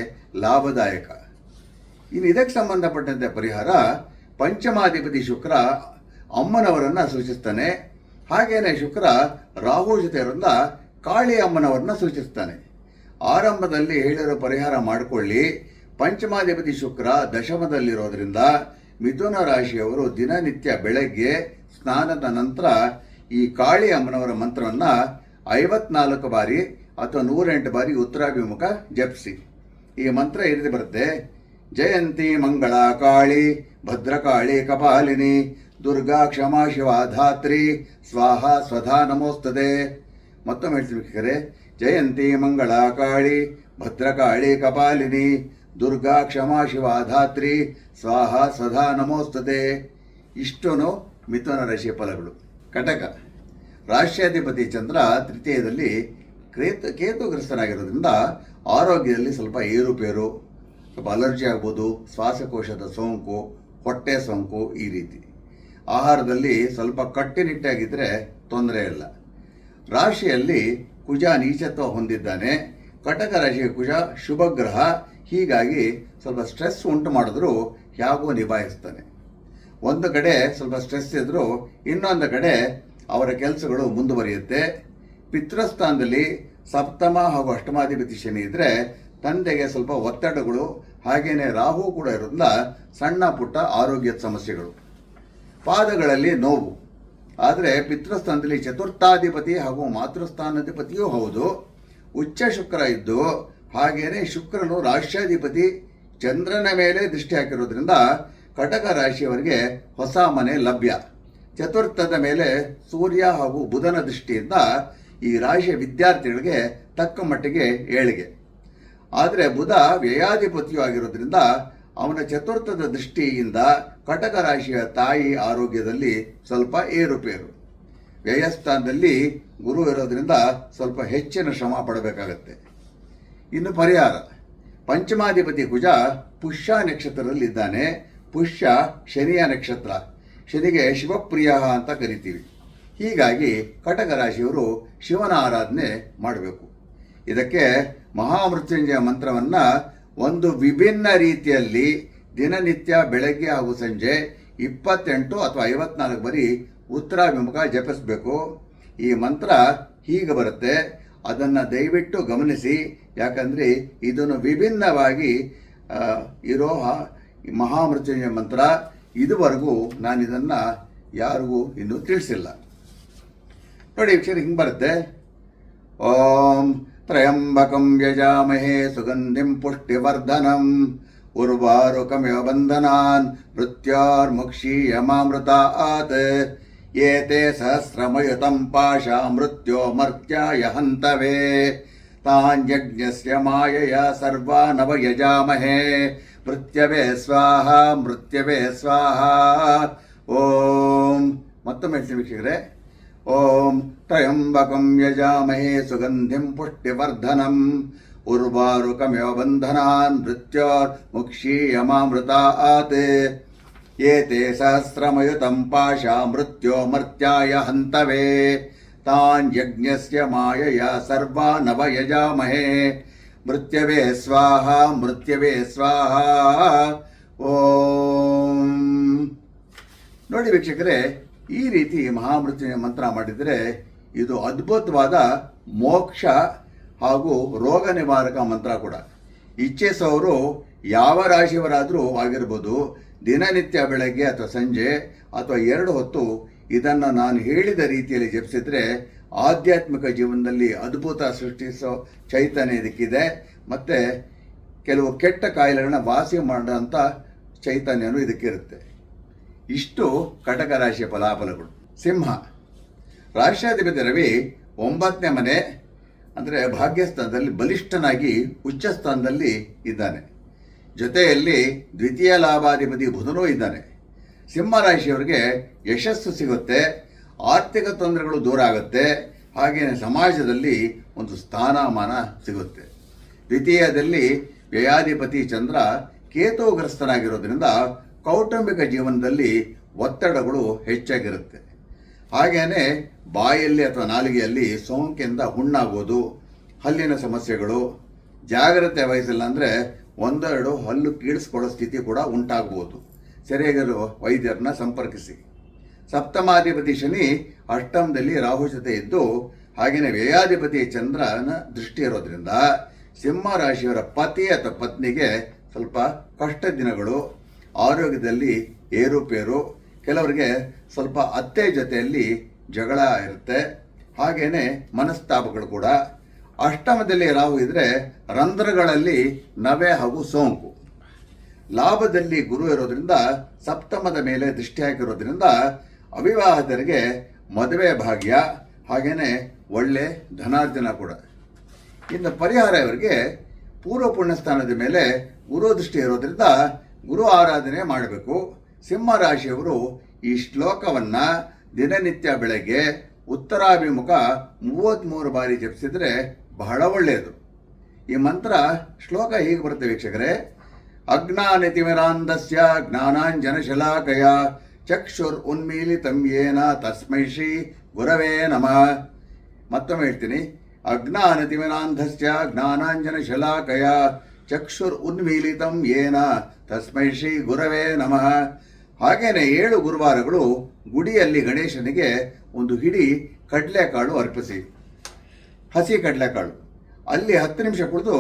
ಲಾಭದಾಯಕ. ಇನ್ನು ಇದಕ್ಕೆ ಸಂಬಂಧಪಟ್ಟಂತೆ ಪರಿಹಾರ, ಪಂಚಮಾಧಿಪತಿ ಶುಕ್ರ ಅಮ್ಮನವರನ್ನು ಸೂಚಿಸ್ತಾನೆ. ಹಾಗೇನೆ ಶುಕ್ರ ರಾಹು ಜೊತೆ ಇರೋದ್ರಿಂದ ಕಾಳಿ ಅಮ್ಮನವರನ್ನ ಸೂಚಿಸ್ತಾನೆ. ಆರಂಭದಲ್ಲಿ ಹೇಳಿರೋ ಪರಿಹಾರ ಮಾಡಿಕೊಳ್ಳಿ. ಪಂಚಮಾಧಿಪತಿ ಶುಕ್ರ ದಶಮದಲ್ಲಿರೋದ್ರಿಂದ ಮಿಥುನ ರಾಶಿಯವರು ದಿನನಿತ್ಯ ಬೆಳಗ್ಗೆ ಸ್ನಾನದ ನಂತರ ಈ ಕಾಳಿ ಅಮ್ಮನವರ ಮಂತ್ರವನ್ನು 54 ಬಾರಿ ಅಥವಾ 108 ಬಾರಿ ಉತ್ತರಾಭಿಮುಖ ಜಪಿಸಿ. ಈ ಮಂತ್ರ ಈ ರೀತಿ ಬರುತ್ತೆ: ಜಯಂತಿ ಮಂಗಳ ಕಾಳಿ ಭದ್ರಕಾಳಿ ಕಪಾಲಿನಿ ದುರ್ಗಾ ಕ್ಷಮಾ ಶಿವಾ ಧಾತ್ರಿ ಸ್ವಾಹ ಸ್ವಧಾ ನಮೋಸ್ತದೆ. ಮತ್ತೊಮ್ಮೆ ಹೇಳ್ತಿರ್ಬೇಕಾರೆ, ಜಯಂತಿ ಮಂಗಳ ಕಾಳಿ ಭದ್ರಕಾಳಿ ಕಪಾಲಿನಿ ದುರ್ಗಾ ಕ್ಷಮಾ ಶಿವಾ ಧಾತ್ರಿ ಸ್ವಾಹ ಸ್ವಧಾ ನಮೋಸ್ತದೆ. ಇಷ್ಟೂ ಮಿಥುನ ರಾಶಿಯ ಫಲಗಳು. ಕಟಕ ರಾಷ್ಟ್ರಾಧಿಪತಿ ಚಂದ್ರ ತೃತೀಯದಲ್ಲಿ ಕೇತುಗ್ರಸ್ತನಾಗಿರೋದ್ರಿಂದ ಆರೋಗ್ಯದಲ್ಲಿ ಸ್ವಲ್ಪ ಏರುಪೇರು, ಸ್ವಲ್ಪ ಅಲರ್ಜಿ ಆಗ್ಬೋದು, ಶ್ವಾಸಕೋಶದ ಸೋಂಕು, ಹೊಟ್ಟೆ ಸೋಂಕು ಈ ರೀತಿ. ಆಹಾರದಲ್ಲಿ ಸ್ವಲ್ಪ ಕಟ್ಟುನಿಟ್ಟಾಗಿದ್ದರೆ ತೊಂದರೆ ಇಲ್ಲ. ರಾಶಿಯಲ್ಲಿ ಕುಜ ನೀಚತ್ವ ಹೊಂದಿದ್ದಾನೆ. ಕಟಕ ರಾಶಿಯ ಕುಜ ಶುಭ ಗ್ರಹ, ಹೀಗಾಗಿ ಸ್ವಲ್ಪ ಸ್ಟ್ರೆಸ್ ಉಂಟು ಮಾಡಿದ್ರೂ ಹೇಗೋ ನಿಭಾಯಿಸ್ತಾನೆ. ಒಂದು ಕಡೆ ಸ್ವಲ್ಪ ಸ್ಟ್ರೆಸ್ ಇದ್ದರೂ ಇನ್ನೊಂದು ಕಡೆ ಅವರ ಕೆಲಸಗಳು ಮುಂದುವರಿಯುತ್ತೆ. ಪಿತೃಸ್ಥಾನದಲ್ಲಿ ಸಪ್ತಮ ಹಾಗೂ ಅಷ್ಟಮಾಧಿಪತಿ ಶನಿ ಇದ್ದರೆ ತಂದೆಗೆ ಸ್ವಲ್ಪ ಒತ್ತಡಗಳು, ಹಾಗೆಯೇ ರಾಹು ಕೂಡ ಇರೋದ್ರಿಂದ ಸಣ್ಣ ಪುಟ್ಟ ಆರೋಗ್ಯದ ಸಮಸ್ಯೆಗಳು. ಪಾದಗಳಲ್ಲಿ ನೋವು. ಆದರೆ ಪಿತೃಸ್ಥಾನದಲ್ಲಿ ಚತುರ್ಥಾಧಿಪತಿ ಹಾಗೂ ಮಾತೃಸ್ಥಾನಾಧಿಪತಿಯೂ ಹೌದು. ಉಚ್ಚ ಶುಕ್ರ ಇದ್ದು ಹಾಗೆಯೇ ಶುಕ್ರನು ರಾಷ್ಟ್ರಾಧಿಪತಿ ಚಂದ್ರನ ಮೇಲೆ ದೃಷ್ಟಿ ಹಾಕಿರೋದ್ರಿಂದ ಕಟಕ ರಾಶಿಯವರಿಗೆ ಹೊಸ ಮನೆ ಲಭ್ಯ. ಚತುರ್ಥದ ಮೇಲೆ ಸೂರ್ಯ ಹಾಗೂ ಬುಧನ ದೃಷ್ಟಿಯಿಂದ ಈ ರಾಶಿಯ ವಿದ್ಯಾರ್ಥಿಗಳಿಗೆ ತಕ್ಕ ಮಟ್ಟಿಗೆ ಏಳಿಗೆ. ಆದರೆ ಬುಧ ವ್ಯಯಾಧಿಪತಿಯೂ ಆಗಿರೋದ್ರಿಂದ ಅವನ ಚತುರ್ಥದ ದೃಷ್ಟಿಯಿಂದ ಕಟಕ ರಾಶಿಯ ತಾಯಿ ಆರೋಗ್ಯದಲ್ಲಿ ಸ್ವಲ್ಪ ಏರುಪೇರು. ವ್ಯಯಸ್ಥಾನದಲ್ಲಿ ಗುರು ಇರೋದ್ರಿಂದ ಸ್ವಲ್ಪ ಹೆಚ್ಚಿನ ಶ್ರಮ ಪಡಬೇಕಾಗತ್ತೆ. ಇನ್ನು ಪರಿಹಾರ, ಪಂಚಮಾಧಿಪತಿ ಕುಜ ಪುಷ್ಯ ನಕ್ಷತ್ರದಲ್ಲಿದ್ದಾನೆ. ಪುಷ್ಯ ಶನಿಯ ನಕ್ಷತ್ರ. ಶನಿಗೆ ಶಿವಪ್ರಿಯ ಅಂತ ಕರಿತೀವಿ. ಹೀಗಾಗಿ ಕಟಕ ರಾಶಿಯವರು ಶಿವನ ಆರಾಧನೆ ಮಾಡಬೇಕು. ಇದಕ್ಕೆ ಮಹಾಮೃತ್ಯುಂಜಯ ಮಂತ್ರವನ್ನು ಒಂದು ವಿಭಿನ್ನ ರೀತಿಯಲ್ಲಿ ದಿನನಿತ್ಯ ಬೆಳಗ್ಗೆ ಹಾಗೂ ಸಂಜೆ 28 ಅಥವಾ 54 ಬಾರಿ ಉತ್ತರಾಭಿಮುಖ ಜಪಿಸಬೇಕು. ಈ ಮಂತ್ರ ಹೀಗೆ ಬರುತ್ತೆ, ಅದನ್ನು ದಯವಿಟ್ಟು ಗಮನಿಸಿ. ಯಾಕಂದರೆ ಇದನ್ನು ವಿಭಿನ್ನವಾಗಿ ಇರೋ ಮಹಾಮೃತ್ಯುಂಜಯ ಮಂತ್ರ ಇದುವರೆಗೂ ನಾನು ಇದನ್ನು ಯಾರಿಗೂ ಇನ್ನೂ ತಿಳಿಸಿಲ್ಲ. ನೋಡಿ ವೀಕ್ಷಕರು, ಹಿಂಗೆ ಬರುತ್ತೆ: ಓಂ ತ್ರಯಂಬಕಂ ಯಜಾಮಹೇ ಸುಗಂಧಿಂ ಪುಷ್ಟಿವರ್ಧನಂ ಉರ್ವಾರುಕಮಿವ ಬಂಧನಾನ್ ಮೃತ್ಯೋರ್ಮುಕ್ಷೀಯಮಾಮೃತಾತ್. ಏತೆ ಸಹಸ್ರಮಯುತಂ ಪಾಶ ಮೃತ್ಯೋ ಮರ್ತ್ಯಾಯ ಹಂತವೇ ತಾಂಜಜ್ಞಸ್ಯ ಮಾಯಯ ಸರ್ವಾನವ ಯಜಾಮಹೇ ಮೃತ್ಯವೇ ಸ್ವಾಹ ಮೃತ್ಯವೇ ಸ್ವಾಹ. ಓಂ ಮತ್ತೊಮ್ಮೆ ಹೇಳ್ತೀನಿ ವೀಕ್ಷಕರೇ. ಓಂ ತ್ರಯಂಬಕಂ ಯಜಾಮಹೇ ಸುಗಂಧಿಂ ಪುಷ್ಟಿವರ್ಧನಂ ಉರ್ವಾರುಕಮಿವ ಬಂಧನಾನ್ ಮೃತ್ಯೋರ್ಮುಕ್ಷೀಯಮಾಮೃತಾತ್. ಏತೆ ಸಹಸ್ರಮಯುತಂ ಪಾಶ ಮೃತ್ಯೋ ಮರ್ತ್ಯಾಯ ಹಂತವೇ ತಾನ್ ಯಜ್ಞಸ್ಯ ಮಾಯಯ ಸರ್ವಾನವ ಯಜಾಮಹೇ ಮೃತ್ಯವೇ ಸ್ವಾಹ ಮೃತ್ಯವೇ ಸ್ವಾಹ. ಓಂ. ನೋಡಿ ವೀಕ್ಷಕರೇ, ಈ ರೀತಿ ಮಹಾಮೃತ್ಯುಂಜಯ ಮಂತ್ರ ಮಾಡಿದರೆ ಇದು ಅದ್ಭುತವಾದ ಮೋಕ್ಷ ಹಾಗೂ ರೋಗ ನಿವಾರಕ ಮಂತ್ರ ಕೂಡ. ಇಚ್ಛಿಸೋರು ಯಾವ ರಾಶಿಯವರಾದರೂ ಆಗಿರ್ಬೋದು, ದಿನನಿತ್ಯ ಬೆಳಗ್ಗೆ ಅಥವಾ ಸಂಜೆ ಅಥವಾ 2 ಹೊತ್ತು ಇದನ್ನು ನಾನು ಹೇಳಿದ ರೀತಿಯಲ್ಲಿ ಜಪಿಸಿದರೆ ಆಧ್ಯಾತ್ಮಿಕ ಜೀವನದಲ್ಲಿ ಅದ್ಭುತ ಸೃಷ್ಟಿಸೋ ಚೈತನ್ಯ ಇದಕ್ಕಿದೆ. ಮತ್ತು ಕೆಲವು ಕೆಟ್ಟ ಕಾಯಿಲೆಗಳನ್ನ ವಾಸಿ ಮಾಡೋಂಥ ಚೈತನ್ಯನೂ ಇದಕ್ಕಿರುತ್ತೆ. ಇಷ್ಟು ಕಟಕ ರಾಶಿಯ ಫಲಾಫಲಗಳು. ಸಿಂಹ ರಾಷ್ಟ್ರಾಧಿಪತಿ ರವಿ 9ನೇ ಮನೆ ಅಂದರೆ ಭಾಗ್ಯಸ್ಥಾನದಲ್ಲಿ ಬಲಿಷ್ಠನಾಗಿ ಉಚ್ಚ ಸ್ಥಾನದಲ್ಲಿ ಇದ್ದಾನೆ. ಜೊತೆಯಲ್ಲಿ ದ್ವಿತೀಯ ಲಾಭಾಧಿಪತಿ ಬುಧನೂ ಇದ್ದಾನೆ. ಸಿಂಹ ರಾಶಿಯವರಿಗೆ ಯಶಸ್ಸು ಸಿಗುತ್ತೆ, ಆರ್ಥಿಕ ತೊಂದರೆಗಳು ದೂರ ಆಗುತ್ತೆ, ಹಾಗೆಯೇ ಸಮಾಜದಲ್ಲಿ ಒಂದು ಸ್ಥಾನಮಾನ ಸಿಗುತ್ತೆ. ದ್ವಿತೀಯದಲ್ಲಿ ವ್ಯಯಾಧಿಪತಿ ಚಂದ್ರ ಕೇತುಗ್ರಸ್ತನಾಗಿರೋದ್ರಿಂದ ಕೌಟುಂಬಿಕ ಜೀವನದಲ್ಲಿ ಒತ್ತಡಗಳು ಹೆಚ್ಚಾಗಿರುತ್ತೆ. ಹಾಗೆಯೇ ಬಾಯಲ್ಲಿ ಅಥವಾ ನಾಲಿಗೆಯಲ್ಲಿ ಸೋಂಕಿಂದ ಹುಣ್ಣಾಗೋದು, ಹಲ್ಲಿನ ಸಮಸ್ಯೆಗಳು, ಜಾಗ್ರತೆ ವಹಿಸಿಲ್ಲ ಅಂದರೆ 1-2 ಹಲ್ಲು ಕೀಳಿಸ್ಕೊಳ್ಳೋ ಸ್ಥಿತಿ ಕೂಡ ಉಂಟಾಗ್ಬೋದು. ಸರಿಯಾಗಿರೋ ವೈದ್ಯರನ್ನ ಸಂಪರ್ಕಿಸಿ. ಸಪ್ತಮಾಧಿಪತಿ ಶನಿ ಅಷ್ಟಮದಲ್ಲಿ ರಾಹು ಜೊತೆ ಇದ್ದು, ಹಾಗೆಯೇ ವ್ಯಯಾಧಿಪತಿ ಚಂದ್ರನ ದೃಷ್ಟಿ ಇರೋದ್ರಿಂದ ಸಿಂಹ ರಾಶಿಯವರ ಪತಿ ಅಥವಾ ಪತ್ನಿಗೆ ಸ್ವಲ್ಪ ಕಷ್ಟ ದಿನಗಳು, ಆರೋಗ್ಯದಲ್ಲಿ ಏರುಪೇರು, ಕೆಲವರಿಗೆ ಸ್ವಲ್ಪ ಅತ್ತೆ ಜೊತೆಯಲ್ಲಿ ಜಗಳ ಇರುತ್ತೆ, ಹಾಗೆಯೇ ಮನಸ್ತಾಪಗಳು ಕೂಡ. ಅಷ್ಟಮದಲ್ಲಿ ರಾಹು ಇದ್ದರೆ ರಂಧ್ರಗಳಲ್ಲಿ ನವೆ ಹಾಗೂ ಸೋಂಕು. ಲಾಭದಲ್ಲಿ ಗುರು ಇರೋದ್ರಿಂದ ಸಪ್ತಮದ ಮೇಲೆ ದೃಷ್ಟಿ ಹಾಕಿರೋದ್ರಿಂದ ಅವಿವಾಹಿತರಿಗೆ ಮದುವೆ ಭಾಗ್ಯ, ಹಾಗೆಯೇ ಒಳ್ಳೆ ಧನಾರ್ಜನ ಕೂಡ. ಇನ್ನು ಪರಿಹಾರ ಇವರಿಗೆ ಪೂರ್ವ ಪುಣ್ಯಸ್ಥಾನದ ಮೇಲೆ ಗುರು ದೃಷ್ಟಿ ಇರೋದ್ರಿಂದ ಗುರು ಆರಾಧನೆ ಮಾಡಬೇಕು. ಸಿಂಹ ರಾಶಿಯವರು ಈ ಶ್ಲೋಕವನ್ನು ದಿನನಿತ್ಯ ಬೆಳಗ್ಗೆ ಉತ್ತರಾಭಿಮುಖ 33 ಬಾರಿ ಜಪಿಸಿದರೆ ಬಹಳ ಒಳ್ಳೆಯದು. ಈ ಮಂತ್ರ ಶ್ಲೋಕ ಹೀಗೆ ಬರುತ್ತೆ ವೀಕ್ಷಕರೇ. ಅಜ್ಞಾನತಿಮಿರಾಂಧಸ್ಯ ಜ್ಞಾನಾಂಜನಶಲಾಕಯ ಚಕ್ಷುರ್ ಉನ್ಮೀಲಿತಂ ಯೇನ ತಸ್ಮೈ ಶ್ರೀ ಗುರವೇ ನಮಃ. ಮತ್ತೊಮ್ಮೆ ಹೇಳ್ತೀನಿ. ಅಜ್ಞಾನತಿಮಿರಾಂಧಸ್ಯ ಜ್ಞಾನಾಂಜನಶಲಾಕಯ ಚಕ್ಷುರ್ ಉನ್ಮೀಲಿತಂ ಯೇನ ತಸ್ಮೈ ಶ್ರೀ ಗುರವೇ ನಮಃ. ಹಾಗೇನೆ 7 ಗುರುವಾರಗಳು ಗುಡಿಯಲ್ಲಿ ಗಣೇಶನಿಗೆ ಒಂದು ಹಿಡಿ ಕಡಲೆಕಾಳು ಅರ್ಪಿಸಿ, ಹಸಿ ಕಡಲೆಕಾಳು. ಅಲ್ಲಿ 10 ನಿಮಿಷ ಕುಳಿತು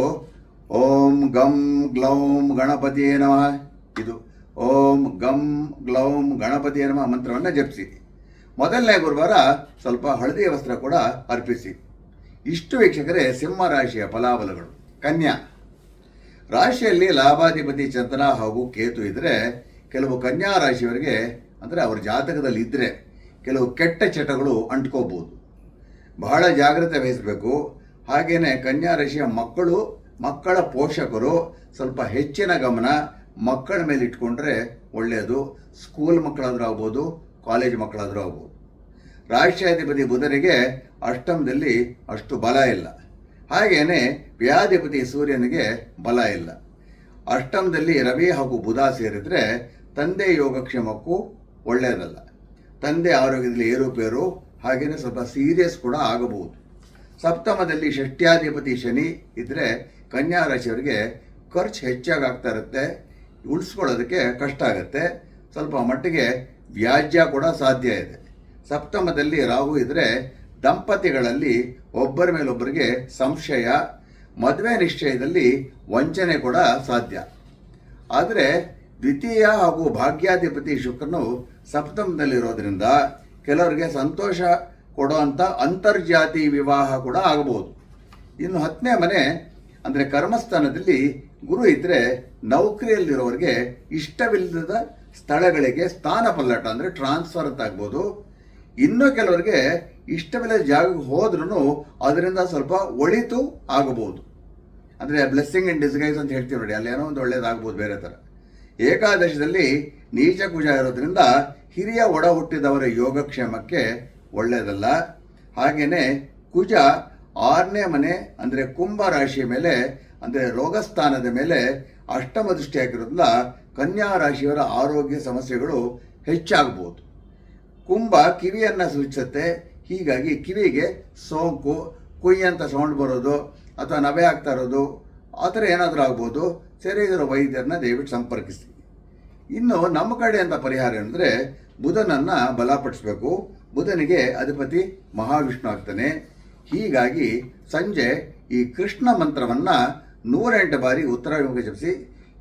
ಓಂ ಗಂ ಗ್ಲೌಂ ಗಣಪತಿಯೇ ನಮಃ, ಇದು ಓಂ ಗಂ ಗ್ಲೌಂ ಗಣಪತಿಯೇ ನಮಃ ಮಂತ್ರವನ್ನು ಜಪಿಸಿ. ಮೊದಲನೇ ಗುರುವಾರ ಸ್ವಲ್ಪ ಹಳದಿ ವಸ್ತ್ರ ಕೂಡ ಅರ್ಪಿಸಿ. ಇಷ್ಟು ವೀಕ್ಷಕರೇ ಸಿಂಹ ರಾಶಿಯ ಫಲಾಫಲಗಳು. ಕನ್ಯಾ ರಾಶಿಯಲ್ಲಿ ಲಾಭಾಧಿಪತಿ ಚಂದ್ರ ಹಾಗೂ ಕೇತು ಇದ್ದರೆ ಕೆಲವು ಕನ್ಯಾ ರಾಶಿಯವರಿಗೆ ಅಂದರೆ ಅವ್ರ ಜಾತಕದಲ್ಲಿ ಇದ್ದರೆ ಕೆಲವು ಕೆಟ್ಟ ಚಟಗಳು ಅಂಟ್ಕೋಬೋದು. ಬಹಳ ಜಾಗ್ರತೆ ವಹಿಸಬೇಕು. ಹಾಗೆಯೇ ಕನ್ಯಾ ರಾಶಿಯ ಮಕ್ಕಳ ಪೋಷಕರು ಸ್ವಲ್ಪ ಹೆಚ್ಚಿನ ಗಮನ ಮಕ್ಕಳ ಮೇಲೆ ಇಟ್ಕೊಂಡ್ರೆ ಒಳ್ಳೆಯದು. ಸ್ಕೂಲ್ ಮಕ್ಕಳಾದರೂ ಆಗ್ಬೋದು, ಕಾಲೇಜ್ ಮಕ್ಕಳಾದರೂ ಆಗ್ಬೋದು. ರಾಷ್ಟ್ರಾಧಿಪತಿ ಬುಧನಿಗೆ ಅಷ್ಟಮದಲ್ಲಿ ಅಷ್ಟು ಬಲ ಇಲ್ಲ. ಹಾಗೆಯೇ ವ್ಯಾಧಿಪತಿ ಸೂರ್ಯನಿಗೆ ಬಲ ಇಲ್ಲ. ಅಷ್ಟಮದಲ್ಲಿ ರವಿ ಹಾಗೂ ಬುಧ ಸೇರಿದರೆ ತಂದೆ ಯೋಗಕ್ಷೇಮಕ್ಕೂ ಒಳ್ಳೆಯದಲ್ಲ. ತಂದೆ ಆರೋಗ್ಯದಲ್ಲಿ ಏರುಪೇರು, ಹಾಗೆಯೇ ಸ್ವಲ್ಪ ಸೀರಿಯಸ್ ಕೂಡ ಆಗಬಹುದು. ಸಪ್ತಮದಲ್ಲಿ ಷಷ್ಟ್ಯಾಧಿಪತಿ ಶನಿ ಇದ್ದರೆ ಕನ್ಯಾ ರಾಶಿಯವರಿಗೆ ಖರ್ಚು ಹೆಚ್ಚಾಗಿ ಆಗ್ತಾ ಇರುತ್ತೆ, ಉಳಿಸ್ಕೊಳ್ಳೋದಕ್ಕೆ ಕಷ್ಟ ಆಗುತ್ತೆ. ಸ್ವಲ್ಪ ಮಟ್ಟಿಗೆ ವ್ಯಾಜ್ಯ ಕೂಡ ಸಾಧ್ಯ ಇದೆ. ಸಪ್ತಮದಲ್ಲಿ ರಾಹು ಇದ್ದರೆ ದಂಪತಿಗಳಲ್ಲಿ ಒಬ್ಬರ ಮೇಲೊಬ್ಬರಿಗೆ ಸಂಶಯ, ಮದುವೆ ನಿಶ್ಚಯದಲ್ಲಿ ವಂಚನೆ ಕೂಡ ಸಾಧ್ಯ. ಆದರೆ ದ್ವಿತೀಯ ಹಾಗೂ ಭಾಗ್ಯಾಧಿಪತಿ ಶುಕ್ರನು ಸಪ್ತಮದಲ್ಲಿರೋದ್ರಿಂದ ಕೆಲವರಿಗೆ ಸಂತೋಷ ಕೊಡುವಂಥ ಅಂತರ್ಜಾತಿ ವಿವಾಹ ಕೂಡ ಆಗಬಹುದು. ಇನ್ನು 10ನೇ ಮನೆ ಅಂದರೆ ಕರ್ಮಸ್ಥಾನದಲ್ಲಿ ಗುರು ಇದ್ದರೆ ನೌಕರಿಯಲ್ಲಿರೋರಿಗೆ ಇಷ್ಟವಿಲ್ಲದ ಸ್ಥಳಗಳಿಗೆ ಸ್ಥಾನ ಪಲ್ಲಟ ಅಂದರೆ ಟ್ರಾನ್ಸ್ಫರ್ ಅಂತಾಗ್ಬೋದು. ಇನ್ನೂ ಕೆಲವರಿಗೆ ಇಷ್ಟವಿಲ್ಲದ ಜಾಗಕ್ಕೆ ಹೋದ್ರೂ ಅದರಿಂದ ಸ್ವಲ್ಪ ಒಳಿತು ಆಗಬಹುದು. ಅಂದರೆ ಬ್ಲೆಸ್ಸಿಂಗ್ ಇನ್ ಡಿಸ್ಗೈಸ್ ಅಂತ ಹೇಳ್ತೀವಿ ನೋಡಿ, ಅಲ್ಲಿ ಏನೋ ಒಂದು ಒಳ್ಳೇದಾಗ್ಬೋದು ಬೇರೆ ಥರ. ಏಕಾದಶದಲ್ಲಿ ನೀಚ ಕುಜ ಇರೋದ್ರಿಂದ ಹಿರಿಯ ಒಡ ಹುಟ್ಟಿದವರ ಯೋಗಕ್ಷೇಮಕ್ಕೆ ಒಳ್ಳೆಯದಲ್ಲ. ಹಾಗೆಯೇ ಕುಜ 6ನೇ ಮನೆ ಅಂದರೆ ಕುಂಭ ರಾಶಿಯ ಮೇಲೆ, ಅಂದರೆ ರೋಗಸ್ಥಾನದ ಮೇಲೆ ಅಷ್ಟಮ ದೃಷ್ಟಿ ಹಾಕಿರೋದ್ರಿಂದ ಕನ್ಯಾ ರಾಶಿಯವರ ಆರೋಗ್ಯ ಸಮಸ್ಯೆಗಳು ಹೆಚ್ಚಾಗ್ಬೋದು. ಕುಂಭ ಕಿವಿಯನ್ನು ಸೂಚಿಸುತ್ತೆ, ಹೀಗಾಗಿ ಕಿವಿಗೆ ಸೋಂಕು, ಕುಯ್ ಅಂತ ಸೌಂಡ್ ಬರೋದು ಅಥವಾ ನವೆ ಆಗ್ತಾ ಇರೋದು ಆ ಥರ ಏನಾದರೂ ಆಗ್ಬೋದು. ಸರಿಯಾಗಿರೋ ವೈದ್ಯರನ್ನ ದಯವಿಟ್ಟು ಸಂಪರ್ಕಿಸಿ. ಇನ್ನು ನಮ್ಮ ಕಡೆಯಿಂದ ಪರಿಹಾರ ಅಂದರೆ ಬುಧನನ್ನು ಬಲಪಡಿಸಬೇಕು. ಬುಧನಿಗೆ ಅಧಿಪತಿ ಮಹಾವಿಷ್ಣು ಆಗ್ತಾನೆ. ಹೀಗಾಗಿ ಸಂಜೆ ಈ ಕೃಷ್ಣ ಮಂತ್ರವನ್ನು 108 ಬಾರಿ ಉತ್ತರಾಭಿಮುಖ ಜಪಿಸಿ.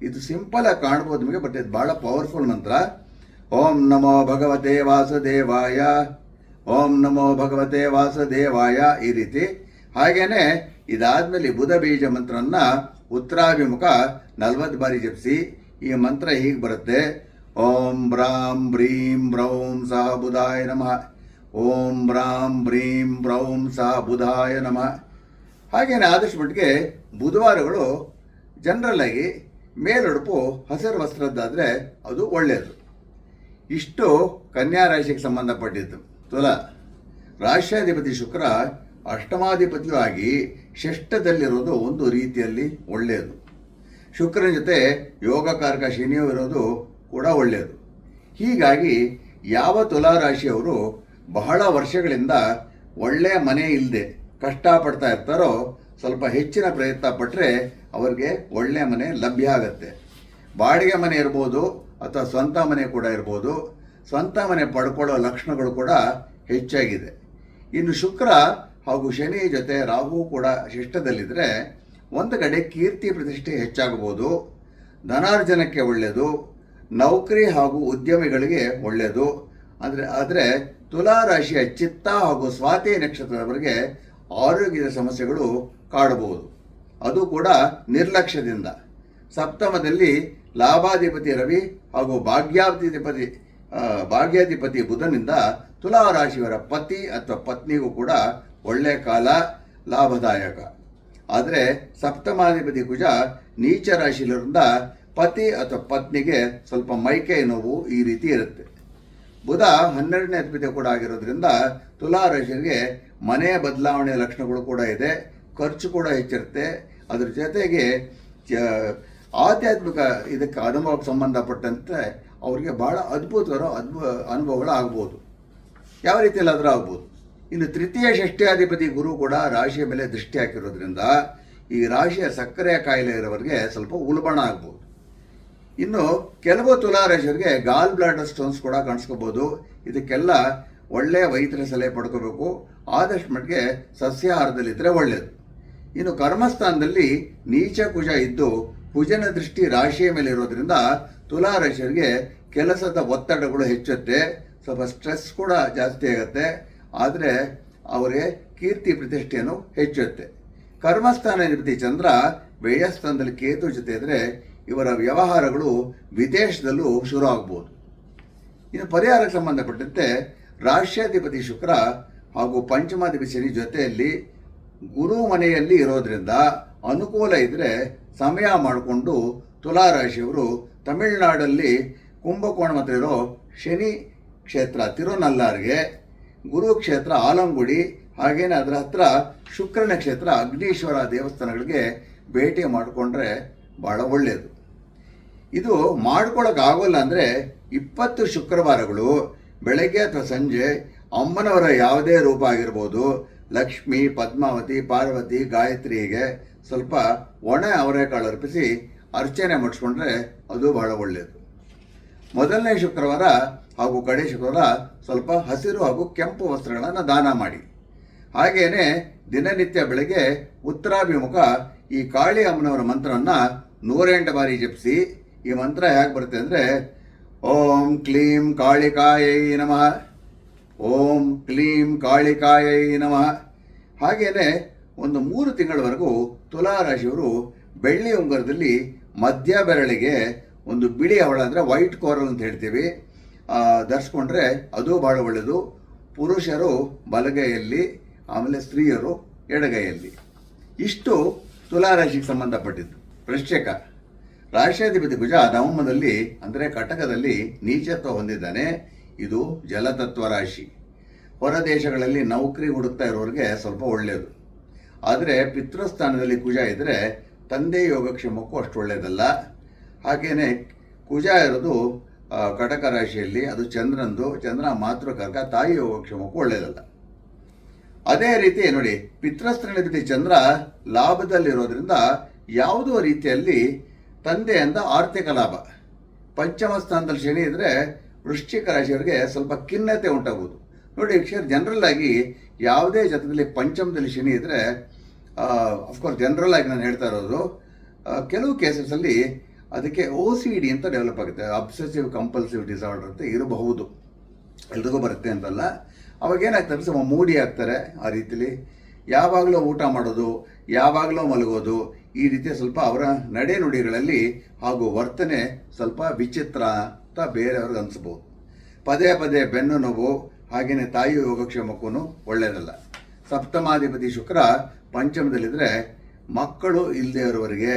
ಇದು ಸಿಂಪಲ್ ಆಗಿ ಕಾಣ್ಬೋದು ನಿಮಗೆ, ಬಟ್ ಇದು ಭಾಳ ಪವರ್ಫುಲ್ ಮಂತ್ರ. ಓಂ ನಮೋ ಭಗವತೆ ವಾಸುದೇವಾಯ, ಓಂ ನಮೋ ಭಗವತೆ ವಾಸುದೇವಾಯ, ಈ ರೀತಿ. ಹಾಗೇನೆ ಇದಾದ್ಮೇಲೆ ಬುಧ ಬೀಜ ಮಂತ್ರವನ್ನು ಉತ್ತರಾಭಿಮುಖ 40 ಬಾರಿ ಜಪಿಸಿ. ಈ ಮಂತ್ರ ಹೀಗೆ ಬರುತ್ತೆ: ಓಂ ಬ್ರಾಂ ಬ್ರೀಂ ಬ್ರೌಂ ಸಹ ಬುಧಾಯ ನಮಃ, ಓಂ ಬ್ರಾಂ ಬ್ರೀಂ ಬ್ರೌಂ ಸಹ ಬುಧಾಯ ನಮಃ. ಹಾಗೇನೆ ಆದಷ್ಟು ಮಟ್ಟಿಗೆ ಬುಧವಾರಗಳು ಜನರಲ್ ಆಗಿ ಮೇಲುಡುಪು ಹಸಿರು ವಸ್ತ್ರದ್ದಾದರೆ ಅದು ಒಳ್ಳೆಯದು. ಇಷ್ಟು ಕನ್ಯಾ ರಾಶಿಗೆ ಸಂಬಂಧಪಟ್ಟಿದ್ದು. ತುಲಾ ರಾಶ್ಯಾಧಿಪತಿ ಶುಕ್ರ ಅಷ್ಟಮಾಧಿಪತಿಯೂ ಆಗಿ ಷಷ್ಠದಲ್ಲಿರೋದು ಒಂದು ರೀತಿಯಲ್ಲಿ ಒಳ್ಳೆಯದು. ಶುಕ್ರನ ಜೊತೆ ಯೋಗಕಾರಕ ಶನಿಯೂ ಇರೋದು ಕೂಡ ಒಳ್ಳೆಯದು. ಹೀಗಾಗಿ ಯಾವ ತುಲಾ ರಾಶಿಯವರು ಬಹಳ ವರ್ಷಗಳಿಂದ ಒಳ್ಳೆಯ ಮನೆ ಇಲ್ಲದೆ ಕಷ್ಟಪಡ್ತಾ ಇರ್ತಾರೋ ಸ್ವಲ್ಪ ಹೆಚ್ಚಿನ ಪ್ರಯತ್ನ ಪಟ್ಟರೆ ಅವ್ರಿಗೆ ಒಳ್ಳೆಯ ಮನೆ ಲಭ್ಯ ಆಗುತ್ತೆ. ಬಾಡಿಗೆ ಮನೆ ಇರ್ಬೋದು ಅಥವಾ ಸ್ವಂತ ಮನೆ ಕೂಡ ಇರ್ಬೋದು. ಸ್ವಂತ ಮನೆ ಪಡ್ಕೊಳ್ಳೋ ಲಕ್ಷಣಗಳು ಕೂಡ ಹೆಚ್ಚಾಗಿದೆ. ಇನ್ನು ಶುಕ್ರ ಹಾಗೂ ಶನಿ ಜೊತೆ ರಾಹು ಕೂಡ ಶಿಷ್ಟದಲ್ಲಿದ್ದರೆ ಒಂದು ಕಡೆ ಕೀರ್ತಿ ಪ್ರತಿಷ್ಠೆ ಹೆಚ್ಚಾಗಬಹುದು, ಧನಾರ್ಜನಕ್ಕೆ ಒಳ್ಳೆಯದು, ನೌಕರಿ ಹಾಗೂ ಉದ್ಯಮಿಗಳಿಗೆ ಒಳ್ಳೆಯದು. ಆದರೆ ತುಲಾ ರಾಶಿಯ ಚಿತ್ತ ಹಾಗೂ ಸ್ವಾತಿ ನಕ್ಷತ್ರದವರೆಗೆ ಆರೋಗ್ಯದ ಸಮಸ್ಯೆಗಳು ಕಾಡಬಹುದು, ಅದು ಕೂಡ ನಿರ್ಲಕ್ಷ್ಯದಿಂದ. ಸಪ್ತಮದಲ್ಲಿ ಲಾಭಾಧಿಪತಿ ರವಿ ಹಾಗೂ ಭಾಗ್ಯಾಧಿಪತಿ ಬುಧನಿಂದ ತುಲಾ ರಾಶಿಯವರ ಪತಿ ಅಥವಾ ಪತ್ನಿಗೂ ಕೂಡ ಒಳ್ಳೆಯ ಕಾಲ, ಲಾಭದಾಯಕ. ಆದರೆ ಸಪ್ತಮಾಧಿಪತಿ ಕುಜ ನೀಚ ರಾಶಿಯಿರೋದ್ರಿಂದ ಪತಿ ಅಥವಾ ಪತ್ನಿಗೆ ಸ್ವಲ್ಪ ಮೈಕೈ ನೋವು ಈ ರೀತಿ ಇರುತ್ತೆ. ಬುಧ 12ನೇ ಅಧಿಪತಿ ಕೂಡ ಆಗಿರೋದ್ರಿಂದ ತುಲಾ ರಾಶಿಗೆ ಮನೆ ಬದಲಾವಣೆಯ ಲಕ್ಷಣಗಳು ಕೂಡ ಇದೆ, ಖರ್ಚು ಕೂಡ ಹೆಚ್ಚಿರುತ್ತೆ. ಅದ್ರ ಜೊತೆಗೆ ಆಧ್ಯಾತ್ಮಿಕ ಇದಕ್ಕೆ ಅನುಭವಕ್ಕೆ ಸಂಬಂಧಪಟ್ಟಂತೆ ಅವರಿಗೆ ಬಹಳ ಅದ್ಭುತವಾದ ಅನುಭವಗಳು ಆಗ್ಬೋದು, ಯಾವ ರೀತಿಯಲ್ಲಾದರೂ ಆಗ್ಬೋದು. ಇನ್ನು ತೃತೀಯ ಷಷ್ಠ್ಯಾಧಿಪತಿ ಗುರು ಕೂಡ ರಾಶಿಯ ಮೇಲೆ ದೃಷ್ಟಿ ಹಾಕಿರೋದ್ರಿಂದ ಈ ರಾಶಿಯ ಸಕ್ಕರೆಯ ಕಾಯಿಲೆ ಇರೋವರಿಗೆ ಸ್ವಲ್ಪ ಉಲ್ಬಣ ಆಗ್ಬೋದು. ಇನ್ನು ಕೆಲವು ತುಲಾ ರಾಶಿಯವರಿಗೆ ಗಾಲ್ ಬ್ಲಾಡರ್ ಸ್ಟೋನ್ಸ್ ಕೂಡ ಕಾಣಿಸ್ಕೋಬೋದು. ಇದಕ್ಕೆಲ್ಲ ಒಳ್ಳೆಯ ವೈದ್ಯರ ಸಲಹೆ ಪಡ್ಕೋಬೇಕು. ಆದಷ್ಟು ಮಟ್ಟಿಗೆ ಸಸ್ಯಾಹಾರದಲ್ಲಿದ್ದರೆ ಒಳ್ಳೆಯದು. ಇನ್ನು ಕರ್ಮಸ್ಥಾನದಲ್ಲಿ ನೀಚ ಕುಜ ಇದ್ದು ಕುಜನ ದೃಷ್ಟಿ ರಾಶಿಯ ಮೇಲೆ ಇರೋದ್ರಿಂದ ತುಲಾ ರಾಶಿಯವರಿಗೆ ಕೆಲಸದ ಒತ್ತಡಗಳು ಹೆಚ್ಚುತ್ತೆ, ಸ್ವಲ್ಪ ಸ್ಟ್ರೆಸ್ ಕೂಡ ಜಾಸ್ತಿ ಆಗುತ್ತೆ. ಆದರೆ ಅವರಿಗೆ ಕೀರ್ತಿ ಪ್ರತಿಷ್ಠೆಯನ್ನು ಹೆಚ್ಚುತ್ತೆ. ಕರ್ಮಸ್ಥಾನಾಧಿಪತಿ ಚಂದ್ರ ವ್ಯಯಸ್ಥಾನದಲ್ಲಿ ಕೇತು ಜೊತೆ ಇದ್ದರೆ ಇವರ ವ್ಯವಹಾರಗಳು ವಿದೇಶದಲ್ಲೂ ಶುರು ಆಗ್ಬೋದು. ಇನ್ನು ಪರಿಹಾರಕ್ಕೆ ಸಂಬಂಧಪಟ್ಟಂತೆ ರಾಶ್ಯಾಧಿಪತಿ ಶುಕ್ರ ಹಾಗೂ ಪಂಚಮಾಧಿಪತಿ ಶನಿ ಜೊತೆಯಲ್ಲಿ ಗುರು ಮನೆಯಲ್ಲಿ ಇರೋದ್ರಿಂದ ಅನುಕೂಲ ಇದ್ದರೆ ಸಮಯ ಮಾಡಿಕೊಂಡು ತುಲಾ ರಾಶಿಯವರು ತಮಿಳುನಾಡಲ್ಲಿ ಕುಂಭಕೋಣ ಮತ್ತು ಇರೋ ಶನಿ ಕ್ಷೇತ್ರ ತಿರುನಲ್ಲಾರ್ಗೆ, ಗುರು ಕ್ಷೇತ್ರ ಆಲಂಗುಡಿ, ಹಾಗೇನೆ ಅದರ ಹತ್ರ ಶುಕ್ರನ ಕ್ಷೇತ್ರ ಅಗ್ನೀಶ್ವರ ದೇವಸ್ಥಾನಗಳಿಗೆ ಭೇಟಿ ಮಾಡಿಕೊಂಡ್ರೆ ಭಾಳ ಒಳ್ಳೆಯದು. ಇದು ಮಾಡ್ಕೊಳ್ಳೋಕ್ಕಾಗೋಲ್ಲ ಅಂದರೆ 20 ಶುಕ್ರವಾರಗಳು ಬೆಳಗ್ಗೆ ಅಥವಾ ಸಂಜೆ ಅಮ್ಮನವರ ಯಾವುದೇ ರೂಪ ಆಗಿರ್ಬೋದು, ಲಕ್ಷ್ಮಿ, ಪದ್ಮಾವತಿ, ಪಾರ್ವತಿ, ಗಾಯತ್ರಿಗೆ ಸ್ವಲ್ಪ ಒಣ ಅವರೆಕಾಳು ಅರ್ಪಿಸಿ ಅರ್ಚನೆ ಮಾಡಿಸ್ಕೊಂಡ್ರೆ ಅದು ಬಹಳ ಒಳ್ಳೆಯದು. ಮೊದಲನೇ ಶುಕ್ರವಾರ ಹಾಗೂ ಕಡೆ ಶುಕ್ರವಾರ ಸ್ವಲ್ಪ ಹಸಿರು ಹಾಗೂ ಕೆಂಪು ವಸ್ತ್ರಗಳನ್ನು ದಾನ ಮಾಡಿ. ಹಾಗೆಯೇ ದಿನನಿತ್ಯ ಬೆಳಗ್ಗೆ ಉತ್ತರಾಭಿಮುಖ ಈ ಕಾಳಿ ಅಮ್ಮನವರ ಮಂತ್ರವನ್ನು 108 ಬಾರಿ ಜಪಿಸಿ. ಈ ಮಂತ್ರ ಹೇಗೆ ಬರುತ್ತೆ ಅಂದರೆ: ಓಂ ಕ್ಲೀಂ ಕಾಳಿಕಾಯೈ ನಮಃ, ಓಂ ಕ್ಲೀಂ ಕಾಳಿಕಾಯೈ ನಮಃ. ಹಾಗೆಯೇ ಒಂದು 3 ತಿಂಗಳವರೆಗೂ ತುಲಾ ರಾಶಿಯವರು ಬೆಳ್ಳಿ ಉಂಗುರದಲ್ಲಿ ಮಧ್ಯ ಬೆರಳಿಗೆ ಒಂದು ಬಿಳಿ ಹವಳ ಅಂದರೆ ವೈಟ್ ಕೋರಲ್ ಅಂತ ಹೇಳ್ತೀವಿ, ಧರಿಸ್ಕೊಂಡ್ರೆ ಅದು ಭಾಳ ಒಳ್ಳೆಯದು. ಪುರುಷರು ಬಲಗೈಯಲ್ಲಿ, ಆಮೇಲೆ ಸ್ತ್ರೀಯರು ಎಡಗೈಯಲ್ಲಿ. ಇಷ್ಟು ತುಲಾರಾಶಿಗೆ ಸಂಬಂಧಪಟ್ಟಿದ್ದು. ವೃಶ್ಚಿಕ ರಾಶಿಯಾಧಿಪತಿ ಕುಜ ನವಮದಲ್ಲಿ ಅಂದರೆ ಕಟಕದಲ್ಲಿ ನೀಚತ್ವ ಹೊಂದಿದ್ದಾನೆ. ಇದು ಜಲತತ್ವ ರಾಶಿ. ಹೊರ ದೇಶಗಳಲ್ಲಿ ನೌಕರಿ ಹುಡುಕ್ತಾ ಇರೋರಿಗೆ ಸ್ವಲ್ಪ ಒಳ್ಳೆಯದು. ಆದರೆ ಪಿತೃಸ್ಥಾನದಲ್ಲಿ ಕುಜ ಇದ್ದರೆ ತಂದೆ ಯೋಗಕ್ಷೇಮಕ್ಕೂ ಅಷ್ಟು ಒಳ್ಳೆಯದಲ್ಲ. ಹಾಗೆಯೇ ಕುಜ ಇರೋದು ಕಟಕ ರಾಶಿಯಲ್ಲಿ, ಅದು ಚಂದ್ರ ಮಾತೃಕರ್ಕ, ತಾಯಿ ಯೋಗಕ್ಷೇಮಕ್ಕೂ ಒಳ್ಳೆಯದಲ್ಲ. ಅದೇ ರೀತಿ ನೋಡಿ, ಪಿತೃಸ್ಥಾನಾಧಿಪತಿ ಚಂದ್ರ ಲಾಭದಲ್ಲಿರೋದ್ರಿಂದ ಯಾವುದೋ ರೀತಿಯಲ್ಲಿ ತಂದೆಯಿಂದ ಆರ್ಥಿಕ ಲಾಭ. ಪಂಚಮ ಸ್ಥಾನದಲ್ಲಿ ಶನಿ ಇದ್ದರೆ ವೃಶ್ಚಿಕ ರಾಶಿಯವರಿಗೆ ಸ್ವಲ್ಪ ಖಿನ್ನತೆ ಉಂಟಾಗುವುದು. ನೋಡಿ ಜನರಲ್ ಆಗಿ ಯಾವುದೇ ಜಾತಕದಲ್ಲಿ ಪಂಚಮದಲ್ಲಿ ಶನಿ ಇದ್ದರೆ, ಅಫ್ಕೋರ್ಸ್ ಜನರಲ್ ಆಗಿ ನಾನು ಹೇಳ್ತಾ ಇರೋದು, ಕೆಲವು ಕೇಸಸಲ್ಲಿ ಅದಕ್ಕೆ OCD ಅಂತ ಡೆವಲಪ್ ಆಗುತ್ತೆ, ಅಬ್ಸೆಸಿವ್ ಕಂಪಲ್ಸಿವ್ ಡಿಸಾರ್ಡರ್ ಅಂತ ಇರಬಹುದು. ಎಲ್ರಿಗೂ ಬರುತ್ತೆ ಅಂತಲ್ಲ. ಅವಾಗ ಏನಾಗ್ತಾರೆ, ಸ್ವಲ್ಪ ಮೂಡಿ ಆಗ್ತಾರೆ. ಆ ರೀತಿಲಿ ಯಾವಾಗಲೂ ಊಟ ಮಾಡೋದು, ಯಾವಾಗಲೂ ಮಲಗೋದು, ಈ ರೀತಿ ಸ್ವಲ್ಪ ಅವರ ನಡೆ ನುಡಿಗಳಲ್ಲಿ ಹಾಗೂ ವರ್ತನೆ ಸ್ವಲ್ಪ ವಿಚಿತ್ರ ಅಂತ ಬೇರೆಯವ್ರಿಗೆ ಅನಿಸ್ಬೋದು. ಪದೇ ಪದೇ ಬೆನ್ನು ನೋವು, ಹಾಗೆಯೇ ತಾಯಿ ಯೋಗಕ್ಷೇಮಕ್ಕೂ ಒಳ್ಳೆಯದಲ್ಲ. ಸಪ್ತಮಾಧಿಪತಿ ಶುಕ್ರ ಪಂಚಮದಲ್ಲಿದ್ದರೆ ಮಕ್ಕಳು ಇಲ್ಲದೆ ಇರೋವರಿಗೆ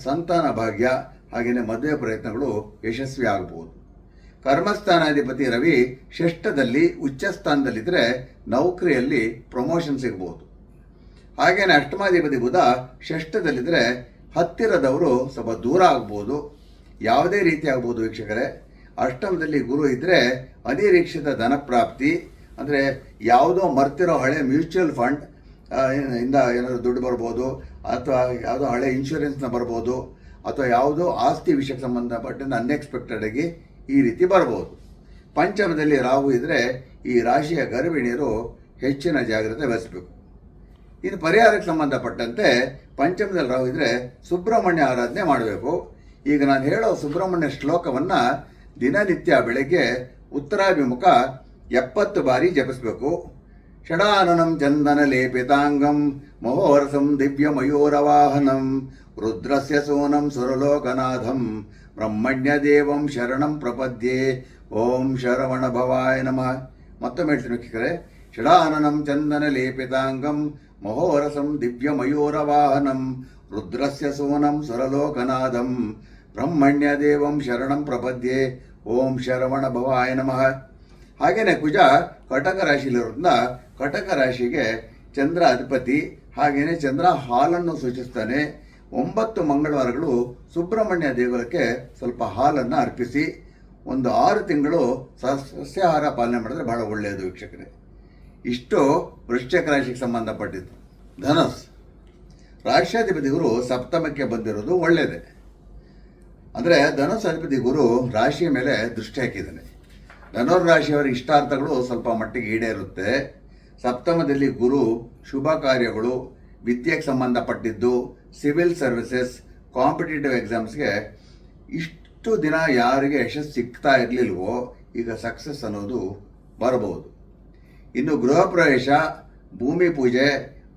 ಸಂತಾನ ಭಾಗ್ಯ, ಹಾಗೆಯೇ ಮದುವೆ ಪ್ರಯತ್ನಗಳು ಯಶಸ್ವಿ ಆಗಬಹುದು. ಕರ್ಮಸ್ಥಾನಾಧಿಪತಿ ರವಿ ಷಷ್ಠದಲ್ಲಿ ಉಚ್ಚ ಸ್ಥಾನದಲ್ಲಿದ್ದರೆ ನೌಕರಿಯಲ್ಲಿ ಪ್ರಮೋಷನ್ ಸಿಗಬಹುದು. ಹಾಗೆಯೇ ಅಷ್ಟಮಾಧಿಪತಿ ಬುಧ ಷಷ್ಠದಲ್ಲಿದ್ದರೆ ಹತ್ತಿರದವರು ಸ್ವಲ್ಪ ದೂರ ಆಗ್ಬೋದು, ಯಾವುದೇ ರೀತಿ ಆಗ್ಬೋದು ವೀಕ್ಷಕರೇ. ಅಷ್ಟಮದಲ್ಲಿ ಗುರು ಇದ್ದರೆ ಅನಿರೀಕ್ಷಿತ ಧನಪ್ರಾಪ್ತಿ, ಅಂದರೆ ಯಾವುದೋ ಮರ್ತಿರೋ ಹಳೆ ಮ್ಯೂಚುವಲ್ ಫಂಡ್ ಇಂದ ಏನಾದರೂ ದುಡ್ಡು ಬರ್ಬೋದು, ಅಥವಾ ಯಾವುದೋ ಹಳೆ ಇನ್ಶೂರೆನ್ಸ್ನ ಬರ್ಬೋದು, ಅಥವಾ ಯಾವುದೋ ಆಸ್ತಿ ವಿಷಯಕ್ಕೆ ಸಂಬಂಧಪಟ್ಟಂತೆ ಅನ್ಎಕ್ಸ್ಪೆಕ್ಟೆಡ್ ಆಗಿ ಈ ರೀತಿ ಬರ್ಬೋದು. ಪಂಚಮದಲ್ಲಿ ರಾಹು ಇದ್ದರೆ ಈ ರಾಶಿಯ ಗರ್ಭಿಣಿಯರು ಹೆಚ್ಚಿನ ಜಾಗ್ರತೆ ವಹಿಸಬೇಕು. ಇನ್ನು ಪರಿಹಾರಕ್ಕೆ ಸಂಬಂಧಪಟ್ಟಂತೆ ಪಂಚಮದಲ್ಲಿ ರಾಹು ಇದ್ದರೆ ಸುಬ್ರಹ್ಮಣ್ಯ ಆರಾಧನೆ ಮಾಡಬೇಕು. ಈಗ ನಾನು ಹೇಳೋ ಸುಬ್ರಹ್ಮಣ್ಯ ಶ್ಲೋಕವನ್ನು ದಿನನಿತ್ಯ ಬೆಳಗ್ಗೆ ಉತ್ತರಾಭಿಮುಖ 70 ಬಾರಿ ಜಪಿಸಬೇಕು. ಷಡಾನನಂ ಚಂದನ ಲೇಪಿತಾಂಗಂ ಮಹೋರಸಂ ದಿವ್ಯ ಮಯೂರವಾಹನಂ ರುದ್ರಸ್ಯ ಸೋನಂ ಸುರಲೋಕನಾಥಂ ಬ್ರಹ್ಮಣ್ಯ ದೇವಂ ಶರಣಂ ಪ್ರಪದ್ಯೆ. ಓಂ ಶರವಣ ಭವಾಯ ನಮಃ. ಮತ್ತೊಮ್ಮೆ ಹೇಳ್ತೀನಿ ವೀಕ್ಷಕರೇ, ಷಡಾನನಂ ಚಂದನ ಲೇಪಿತಾಂಗಂ ಮಹೋರಸಂ ದಿವ್ಯ ಮಯೂರವಾಹನಂ ರುದ್ರಸ್ಯ ಸೋನಂ ಸುರಲೋಕನಾಥಂ ಬ್ರಹ್ಮಣ್ಯ ದೇವಂ ಶರಣಂ ಪ್ರಪದ್ಯೆ. ಓಂ ಶರವಣ ಭವಾಯ ನಮಃ. ಹಾಗೆಯೇ ಕುಜ ಕಟಕ ರಾಶಿಯಲ್ಲಿರೋದ್ರಿಂದ ಕಟಕ ರಾಶಿಗೆ ಚಂದ್ರ ಅಧಿಪತಿ, ಹಾಗೆಯೇ ಚಂದ್ರ ಹಾಲನ್ನು ಸೂಚಿಸ್ತಾನೆ. 9 ಮಂಗಳವಾರಗಳು ಸುಬ್ರಹ್ಮಣ್ಯ ದೇಗುಲಕ್ಕೆ ಸ್ವಲ್ಪ ಹಾಲನ್ನು ಅರ್ಪಿಸಿ ಒಂದು 6 ತಿಂಗಳು ಸಸ್ಯಾಹಾರ ಪಾಲನೆ ಮಾಡಿದ್ರೆ ಬಹಳ ಒಳ್ಳೆಯದು ವೀಕ್ಷಕರೇ. ಇಷ್ಟು ವೃಶ್ಚಿಕ ರಾಶಿಗೆ ಸಂಬಂಧಪಟ್ಟಿದ್ದು. ಧನಸ್ ರಾಶ್ಯಾಧಿಪತಿ ಗುರು ಸಪ್ತಮಕ್ಕೆ ಬಂದಿರೋದು ಒಳ್ಳೆಯದೇ. ಅಂದರೆ ಧನುಸ್ ಅಧಿಪತಿ ಗುರು ರಾಶಿಯ ಮೇಲೆ ದೃಷ್ಟಿ ಹಾಕಿದ್ದಾನೆ. ಧನುರ್ ರಾಶಿಯವರ ಇಷ್ಟಾರ್ಥಗಳು ಸ್ವಲ್ಪ ಮಟ್ಟಿಗೆ ಈಡೇರುತ್ತೆ. ಸಪ್ತಮದಲ್ಲಿ ಗುರು ಶುಭ ಕಾರ್ಯಗಳು, ವಿದ್ಯೆಗೆ ಸಂಬಂಧಪಟ್ಟಿದ್ದು, ಸಿವಿಲ್ ಸರ್ವಿಸಸ್, ಕಾಂಪಿಟೇಟಿವ್ ಎಕ್ಸಾಮ್ಸ್ಗೆ ಇಷ್ಟು ದಿನ ಯಾರಿಗೆ ಯಶಸ್ಸು ಸಿಗ್ತಾ ಇರಲಿಲ್ವೋ ಈಗ ಸಕ್ಸಸ್ ಅನ್ನೋದು ಬರಬಹುದು. ಇನ್ನು ಗೃಹ ಪ್ರವೇಶ, ಭೂಮಿ ಪೂಜೆ,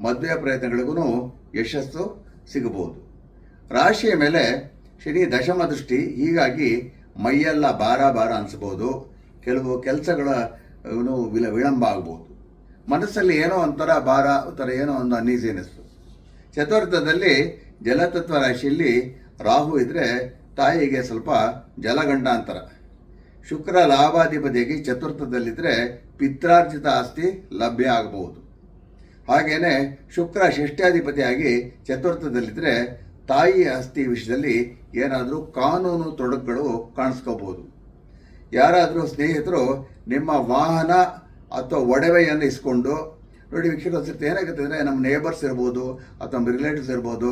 ಮದುವೆ ಪ್ರಯತ್ನಗಳಿಗೂ ಯಶಸ್ಸು ಸಿಗಬಹುದು. ರಾಶಿಯ ಮೇಲೆ ಶನಿ ದಶಮ ದೃಷ್ಟಿ, ಹೀಗಾಗಿ ಮೈಯೆಲ್ಲ ಭಾರ ಅನಿಸ್ಬೋದು. ಕೆಲವು ಕೆಲಸಗಳ ವಿಳಂಬ ಆಗ್ಬೋದು. ಮನಸ್ಸಲ್ಲಿ ಏನೋ ಒಂಥರ ಭಾರ, ಒಂಥರ ಏನೋ ಒಂದು ಅನೀಸಿನೆಸ್ಸು. ಚತುರ್ಥದಲ್ಲಿ ಜಲತತ್ವ ರಾಶಿಯಲ್ಲಿ ರಾಹು ಇದ್ದರೆ ತಾಯಿಗೆ ಸ್ವಲ್ಪ ಜಲಗಂಡಾಂತರ. ಶುಕ್ರ ಲಾಭಾಧಿಪತಿಯಾಗಿ ಚತುರ್ಥದಲ್ಲಿದ್ದರೆ ಪಿತ್ರಾರ್ಜಿತ ಆಸ್ತಿ ಲಭ್ಯ ಆಗಬಹುದು. ಹಾಗೆಯೇ ಶುಕ್ರ ಷಷ್ಠ್ಯಾಧಿಪತಿಯಾಗಿ ಚತುರ್ಥದಲ್ಲಿದ್ದರೆ ತಾಯಿ ಆಸ್ತಿ ವಿಷಯದಲ್ಲಿ ಏನಾದರೂ ಕಾನೂನು ತೊಡಕುಗಳು ಕಾಣಿಸ್ಕೋಬೋದು. ಯಾರಾದರೂ ಸ್ನೇಹಿತರು ನಿಮ್ಮ ವಾಹನ ಅಥವಾ ಒಡವೆಯನ್ನು ಇಸ್ಕೊಂಡು, ನೋಡಿ ವೀಕ್ಷಕರು ಅನ್ಸುತ್ತೆ ಏನಾಗುತ್ತೆ ಅಂದರೆ ನಮ್ಮ ನೇಬರ್ಸ್ ಇರ್ಬೋದು ಅಥವಾ ನಮ್ಮ ರಿಲೇಟಿವ್ಸ್ ಇರ್ಬೋದು,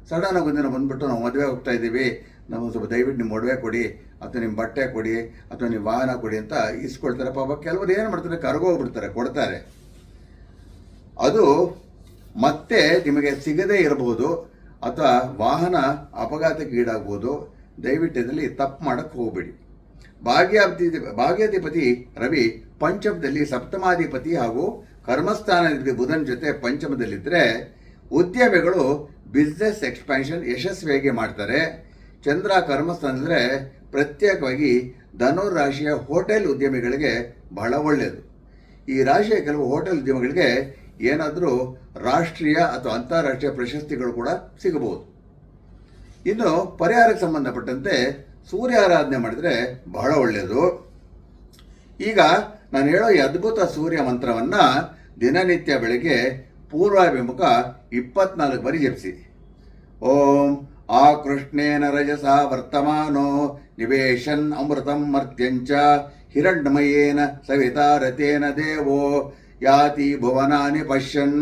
ಸಡನ್ನಾಗಿ ಒಂದಿನ ಬಂದುಬಿಟ್ಟು ನಾವು ಮದುವೆ ಹೋಗ್ತಾ ಇದ್ದೀವಿ, ನಾವು ಸ್ವಲ್ಪ ದಯವಿಟ್ಟು ನಿಮ್ಮ ಒಡವೆ ಕೊಡಿ ಅಥವಾ ನಿಮ್ಮ ಬಟ್ಟೆ ಕೊಡಿ ಅಥವಾ ನಿಮ್ಮ ವಾಹನ ಕೊಡಿ ಅಂತ ಇಸ್ಕೊಳ್ತಾರೆ. ಪಾಪ ಕೆಲವರು ಏನು ಮಾಡ್ತಾರೆ, ಕರ್ಗೋಗ್ಬಿಡ್ತಾರೆ, ಕೊಡ್ತಾರೆ. ಅದು ಮತ್ತೆ ನಿಮಗೆ ಸಿಗದೇ ಇರಬಹುದು ಅಥವಾ ವಾಹನ ಅಪಘಾತಕ್ಕೆ ಈಡಾಗ್ಬೋದು. ದಯವಿಟ್ಟು ಇದರಲ್ಲಿ ತಪ್ಪು ಮಾಡೋಕ್ಕೆ ಹೋಗಬೇಡಿ. ಭಾಗ್ಯಾಧಿಪತಿ ರವಿ ಪಂಚಮದಲ್ಲಿ ಸಪ್ತಮಾಧಿಪತಿ ಹಾಗೂ ಕರ್ಮಸ್ಥಾನಾಧಿಪತಿ ಬುಧನ ಜೊತೆ ಪಂಚಮದಲ್ಲಿದ್ದರೆ ಉದ್ಯಮಿಗಳು ಬಿಸ್ನೆಸ್ ಎಕ್ಸ್ಪ್ಯಾನ್ಷನ್ ಯಶಸ್ವಿಯಾಗಿ ಮಾಡ್ತಾರೆ. ಚಂದ್ರ ಕರ್ಮಸ್ಥಾನದಲ್ಲಿದ್ದರೆ ಪ್ರತ್ಯೇಕವಾಗಿ ಧನುರ್ ರಾಶಿಯ ಹೋಟೆಲ್ ಉದ್ಯಮಿಗಳಿಗೆ ಬಹಳ ಒಳ್ಳೆಯದು. ಈ ರಾಶಿಯ ಕೆಲವು ಹೋಟೆಲ್ ಉದ್ಯಮಗಳಿಗೆ ಏನಾದರೂ ರಾಷ್ಟ್ರೀಯ ಅಥವಾ ಅಂತಾರಾಷ್ಟ್ರೀಯ ಪ್ರಶಸ್ತಿಗಳು ಕೂಡ ಸಿಗಬಹುದು. ಇನ್ನು ಪರಿಹಾರಕ್ಕೆ ಸಂಬಂಧಪಟ್ಟಂತೆ ಸೂರ್ಯ ಆರಾಧನೆ ಮಾಡಿದರೆ ಬಹಳ ಒಳ್ಳೆಯದು. ಈಗ ನಾನು ಹೇಳೋ ಈ ಅದ್ಭುತ ಸೂರ್ಯ ಮಂತ್ರವನ್ನು ದಿನನಿತ್ಯ ಬೆಳಗ್ಗೆ ಪೂರ್ವಾಭಿಮುಖ 24 ಬಾರಿ ಜಪಿಸಿ. ಓಂ ಆ ಕೃಷ್ಣೇನ ರಜಸ ವರ್ತಮಾನೋ ನಿವೇಶನ್ ಅಮೃತಂ ಮರ್ತ್ಯಂಚ ಹಿರಣ್ಮಯೇನ ಸವಿತಾ ರಥೇನ ದೇವೋ ಯಾತಿ ಭುವನಾನಿ ಪಶ್ಯನ್.